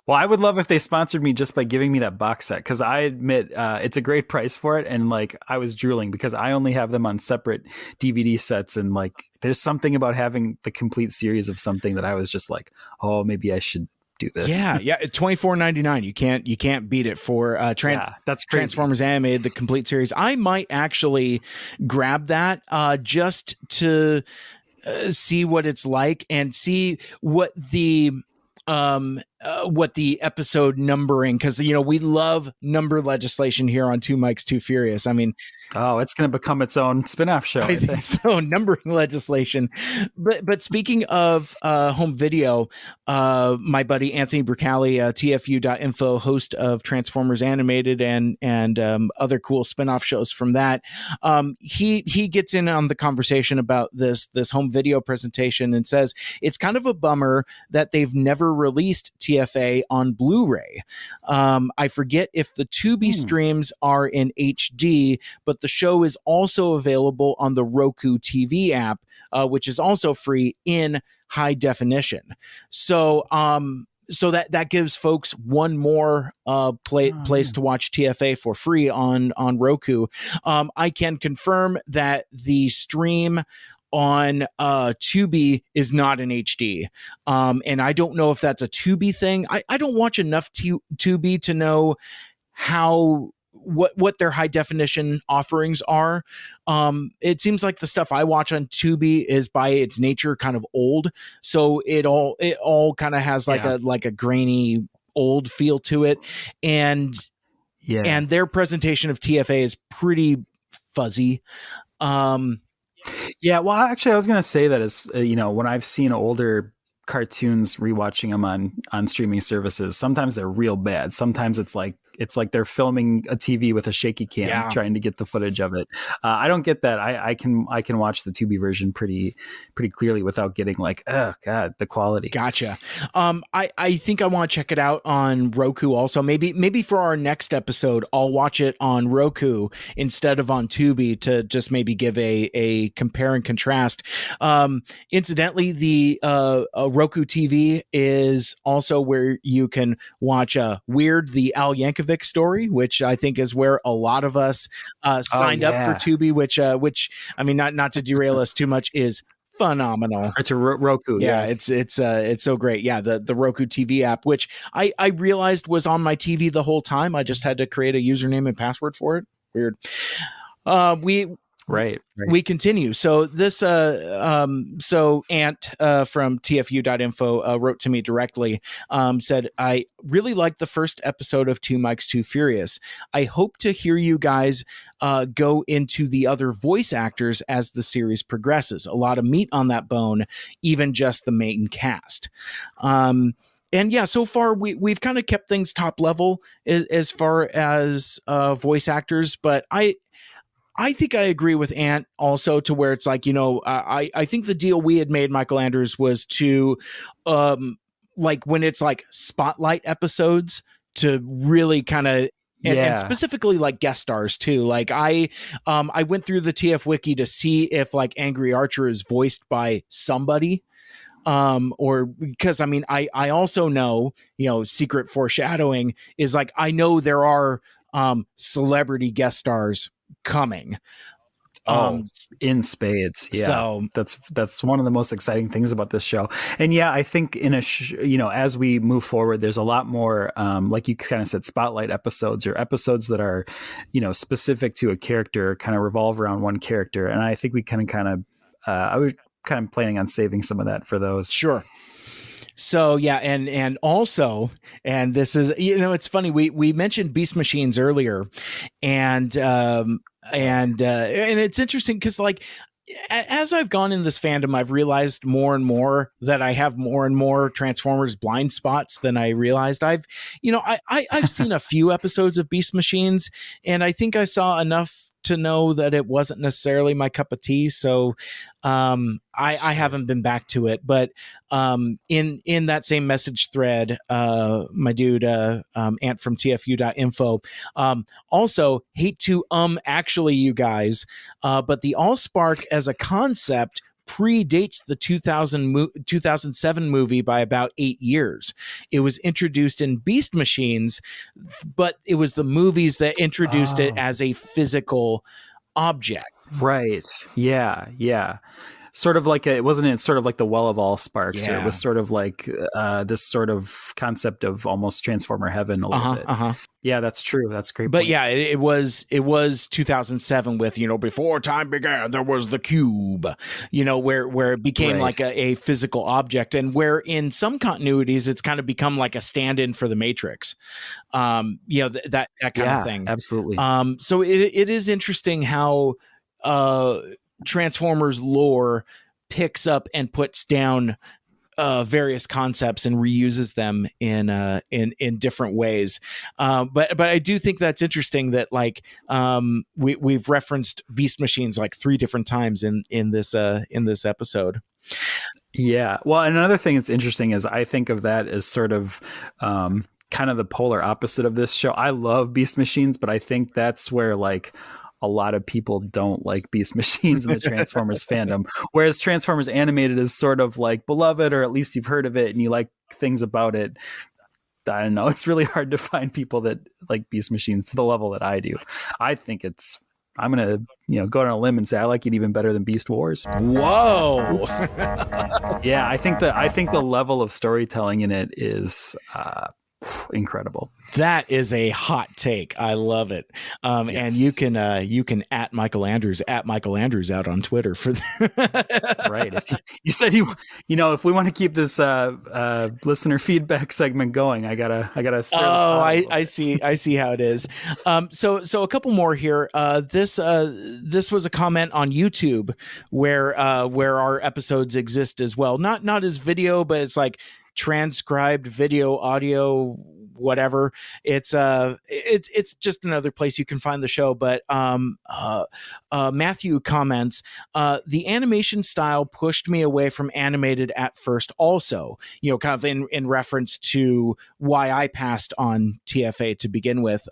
well, I would love if they sponsored me just by giving me that box set, because I admit it's a great price for it, and like I was drooling because I only have them on separate DVD sets, and like there's something about having the complete series of something that I was just like, oh, maybe I should do this. Yeah, $24.99. You can't beat it for that's crazy. Transformers Animated, the complete series. I might actually grab that just to see what it's like and see what the episode numbering, because we love number legislation here on Two Mikes Too Furious. I mean, it's going to become its own spin-off show. I think so, numbering legislation. But speaking of home video, my buddy Anthony Bricali, TFU.info, host of Transformers Animated and other cool spin-off shows from that, he gets in on the conversation about this home video presentation and says it's kind of a bummer that they've never released TFA on Blu-ray. I forget if the Tubi streams are in HD, but the show is also available on the Roku TV app, which is also free in high definition. So that gives folks one more place to watch TFA for free on Roku. I can confirm that the stream on Tubi is not in HD, and I don't know if that's a Tubi thing. I don't watch enough Tubi to know what their high definition offerings are. It seems like the stuff I watch on Tubi is by its nature kind of old, so it all kind of has like a grainy old feel to it, and their presentation of TFA is pretty fuzzy. Yeah, well, actually, I was going to say that as when I've seen older cartoons, rewatching them on streaming services, sometimes they're real bad. Sometimes it's like it's like they're filming a TV with a shaky cam, trying to get the footage of it. I don't get that. I can watch the Tubi version pretty clearly without getting like, oh god, the quality. Gotcha. I think I want to check it out on Roku also. Maybe for our next episode, I'll watch it on Roku instead of on Tubi to just maybe give a compare and contrast. Incidentally, the Roku TV is also where you can watch Weird, the Al Yankovic story, which I think is where a lot of us signed up for Tubi, which I mean, not to derail us too much, is phenomenal. It's a Roku. Yeah, it's so great. Yeah, the Roku TV app, which I realized was on my TV the whole time. I just had to create a username and password for it. Weird. We continue. So this, so Ant from TFU.info wrote to me directly, said, I really liked the first episode of Two Mikes, Too Furious. I hope to hear you guys go into the other voice actors as the series progresses. A lot of meat on that bone, even just the main cast. And yeah, so far we've kind of kept things top level as far as voice actors, but I think I agree with Ant also to where it's like, I think the deal we had made, Mikel Andrews, was to like when it's like spotlight episodes to really kind of and specifically like guest stars too. Like I went through the TF wiki to see if like Angry Archer is voiced by somebody. Or because I mean, I also know, secret foreshadowing is like, I know there are celebrity guest stars coming in spades. Yeah, so that's one of the most exciting things about this show. And yeah, I think in as we move forward, there's a lot more like you kind of said, spotlight episodes or episodes that are specific to a character, kind of revolve around one character. And I think we kind of I was kind of planning on saving some of that for those. Sure. So yeah, and also, and this is, it's funny, we mentioned Beast Machines earlier, and it's interesting because like as I've gone in this fandom, I've realized more and more that I have more and more Transformers blind spots than I realized. I've seen a few episodes of Beast Machines, and I think I saw enough to know that it wasn't necessarily my cup of tea. So I haven't been back to it, but in that same message thread, my dude, Ant from TFU.info, also hate to actually you guys, but the Allspark as a concept predates the 2007 movie by about 8 years. It was introduced in Beast Machines, but it was the movies that introduced it as a physical object. Right. Yeah. Sort of like it wasn't sort of like the Well of All Sparks. Or it was sort of like this sort of concept of almost Transformer heaven a little bit. Yeah, that's true. That's great. But point. yeah, it was 2007 with, before time began, there was the cube, where it became like a physical object, and where in some continuities, it's kind of become like a stand-in for the Matrix. That kind of thing. Absolutely. So it is interesting how Transformers lore picks up and puts down various concepts and reuses them in different ways. But I do think that's interesting that like we've referenced Beast Machines like 3 different times in this episode. Yeah. Well, another thing that's interesting is I think of that as sort of kind of the polar opposite of this show. I love Beast Machines, but I think that's where like a lot of people don't like Beast Machines in the Transformers fandom, whereas Transformers Animated is sort of like beloved, or at least you've heard of it and you like things about it. I don't know. It's really hard to find people that like Beast Machines to the level that I do. I think I'm going to, go on a limb and say I like it even better than Beast Wars. Whoa. Yeah, I think the level of storytelling in it is incredible. That is a hot take. I love it. Yes. And you can at Mikel Andrews out on Twitter for right. You said if we want to keep this listener feedback segment going, I gotta start. Oh, I see how it is. So a couple more here. This was a comment on YouTube where our episodes exist as well. Not as video, but it's like transcribed video, audio, whatever. It's just another place you can find the show. But Matthew comments, the animation style pushed me away from animated at first also, kind of in reference to why I passed on TFA to begin with.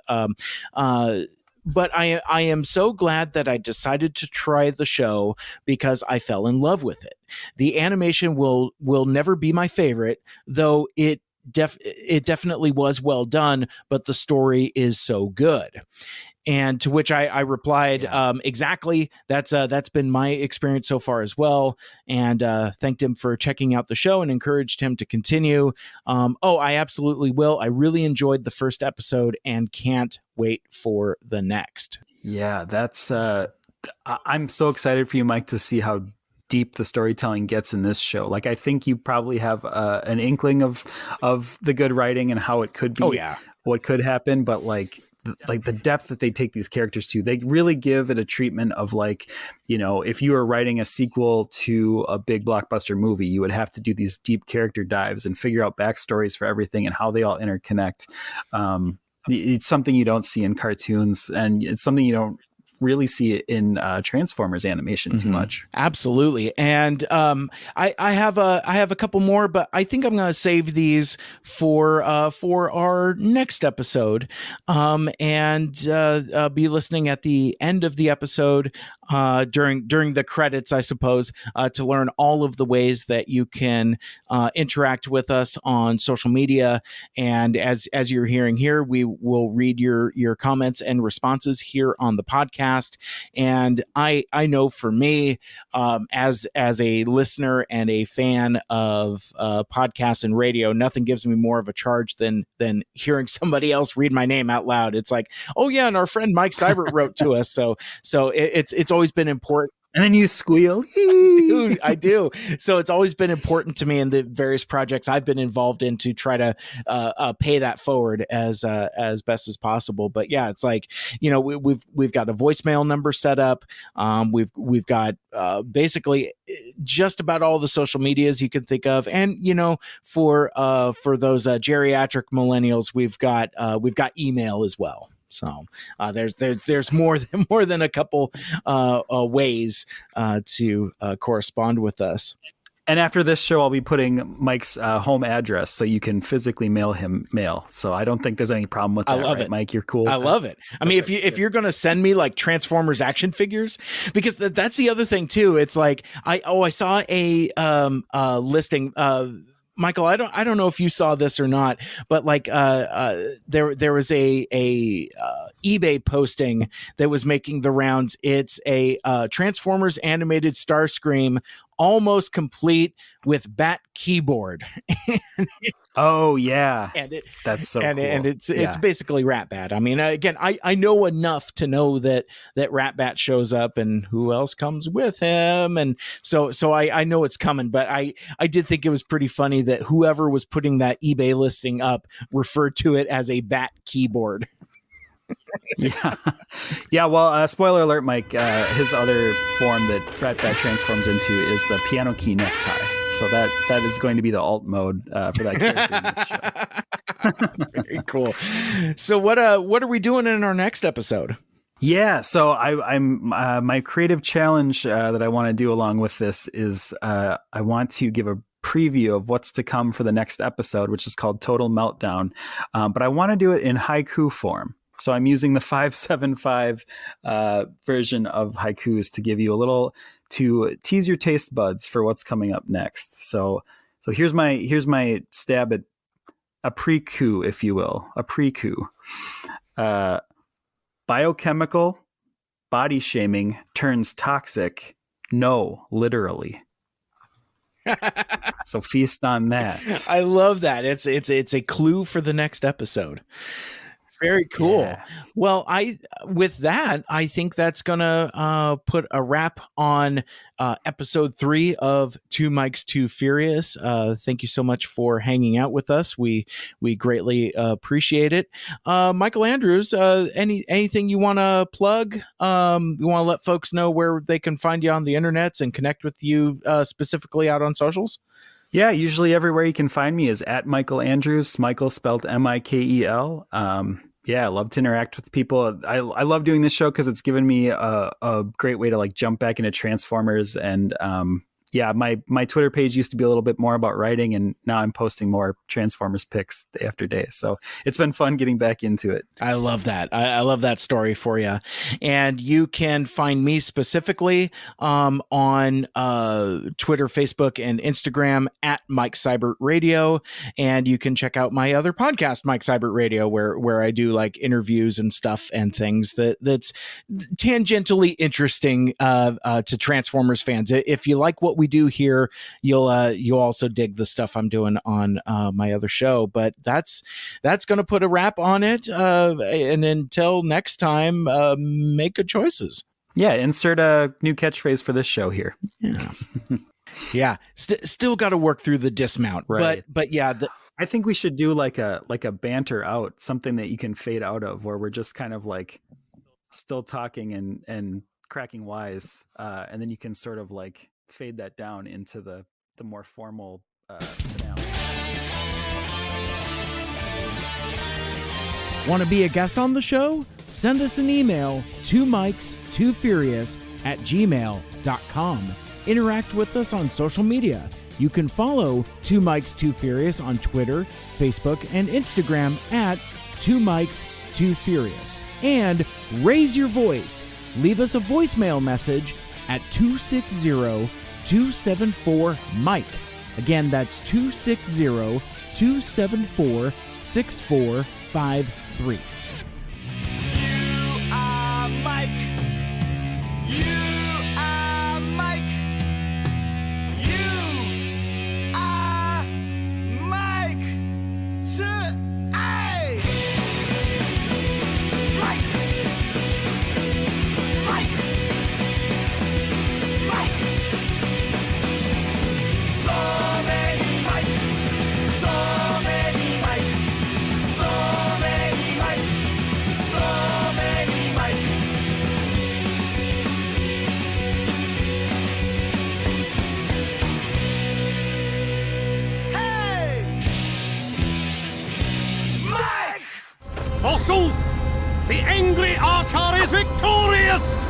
But I am so glad that I decided to try the show because I fell in love with it. The animation will never be my favorite, though it definitely was well done, but the story is so good. And to which I replied, exactly. That's been my experience so far as well. And thanked him for checking out the show and encouraged him to continue. I absolutely will. I really enjoyed the first episode and can't wait for the next. Yeah, that's I'm so excited for you, Mike, to see how deep the storytelling gets in this show. Like, I think you probably have an inkling of the good writing and how it could be, what could happen, but like the depth that they take these characters to, they really give it a treatment of like, if you were writing a sequel to a big blockbuster movie, you would have to do these deep character dives and figure out backstories for everything and how they all interconnect. It's something you don't see in cartoons, and it's something you don't really see it in Transformers animation too much. Absolutely. And I have a couple more, but I think I'm going to save these for our next episode, and be listening at the end of the episode during the credits, I suppose, to learn all of the ways that you can interact with us on social media. And as you're hearing here, we will read your comments and responses here on the podcast. And I know for me, as a listener and a fan of podcasts and radio, nothing gives me more of a charge than hearing somebody else read my name out loud. It's like, oh yeah, and our friend Mike Seibert wrote to us. So it's always been important. And then you squeal. I do. So it's always been important to me in the various projects I've been involved in to try to pay that forward as best as possible. But yeah, it's like, we've got a voicemail number set up. We've got basically just about all the social medias you can think of, and for those geriatric millennials, we've got email as well. So there's more than a couple ways to correspond with us. And after this show, I'll be putting Mike's home address so you can physically mail him mail. So I don't think there's any problem with that. I love it, Mike. You're cool. I love it. I mean, if you're going to send me like Transformers action figures, because that's the other thing too. It's like I saw a listing. Michael, I don't know if you saw this or not, but like there was a eBay posting that was making the rounds. It's a Transformers animated Starscream, almost complete with Bat keyboard. Oh yeah, that's so cool. And it's basically Ratbat. I mean, again, I know enough to know that Ratbat shows up and who else comes with him, and so I know it's coming. But I did think it was pretty funny that whoever was putting that eBay listing up referred to it as a Bat keyboard. Yeah. Well, spoiler alert, Mike. His other form that Ratbat transforms into is the piano key necktie. So that is going to be the alt mode for that character in this show. Very cool. So what are we doing in our next episode? Yeah, so I'm my creative challenge that I want to do along with this is I want to give a preview of what's to come for the next episode, which is called Total Meltdown. But I want to do it in haiku form. So I'm using the 575 version of haikus to give you to tease your taste buds for what's coming up next. So here's my stab at a pre-coup, if you will, a pre-coup. Biochemical body shaming turns toxic. No, literally. So feast on that. I love that. It's a clue for the next episode. Very cool. Yeah. Well, with that, I think that's gonna put a wrap on episode 3 of Two Mikes, Too Furious. Thank you so much for hanging out with us. We greatly appreciate it. Mikel Andrews, anything you want to plug? You want to let folks know where they can find you on the internets and connect with you specifically out on socials? Yeah, usually everywhere you can find me is at Mikel Andrews, Michael spelled Mikel. Yeah, I love to interact with people. I love doing this show because it's given me a great way to like jump back into Transformers. And yeah, my Twitter page used to be a little bit more about writing, and now I'm posting more Transformers pics day after day. So it's been fun getting back into it. I love that. I love that story for you. And you can find me specifically on Twitter, Facebook, and Instagram at Mike Seibert Radio. And you can check out my other podcast, Mike Seibert Radio, where I do like interviews and stuff and things that's tangentially interesting to Transformers fans. If you like what we do here, you'll also dig the stuff I'm doing on my other show. But that's going to put a wrap on it. And until next time, make good choices. Yeah, insert a new catchphrase for this show here. Yeah, yeah. Still got to work through the dismount, right? But yeah, I think we should do like a banter out, something that you can fade out of, where we're just kind of like still talking and cracking wise, and then you can sort of like fade that down into the more formal finale. Want to be a guest on the show? Send us an email, 2mikes2furious@gmail.com. Interact with us on social media. You can follow 2mikes2furious on Twitter, Facebook, and Instagram at 2mikes2furious. And raise your voice. Leave us a voicemail message at 260-274-MIKE. Again, that's 260-274-6453. You are Mike. You are Mike. You are Mike. Mike. Mike. Mike. So many Mike. So many Mike. So many Mike. So many Mike. Hey! Mike! Forsooth, the angry archer is victorious!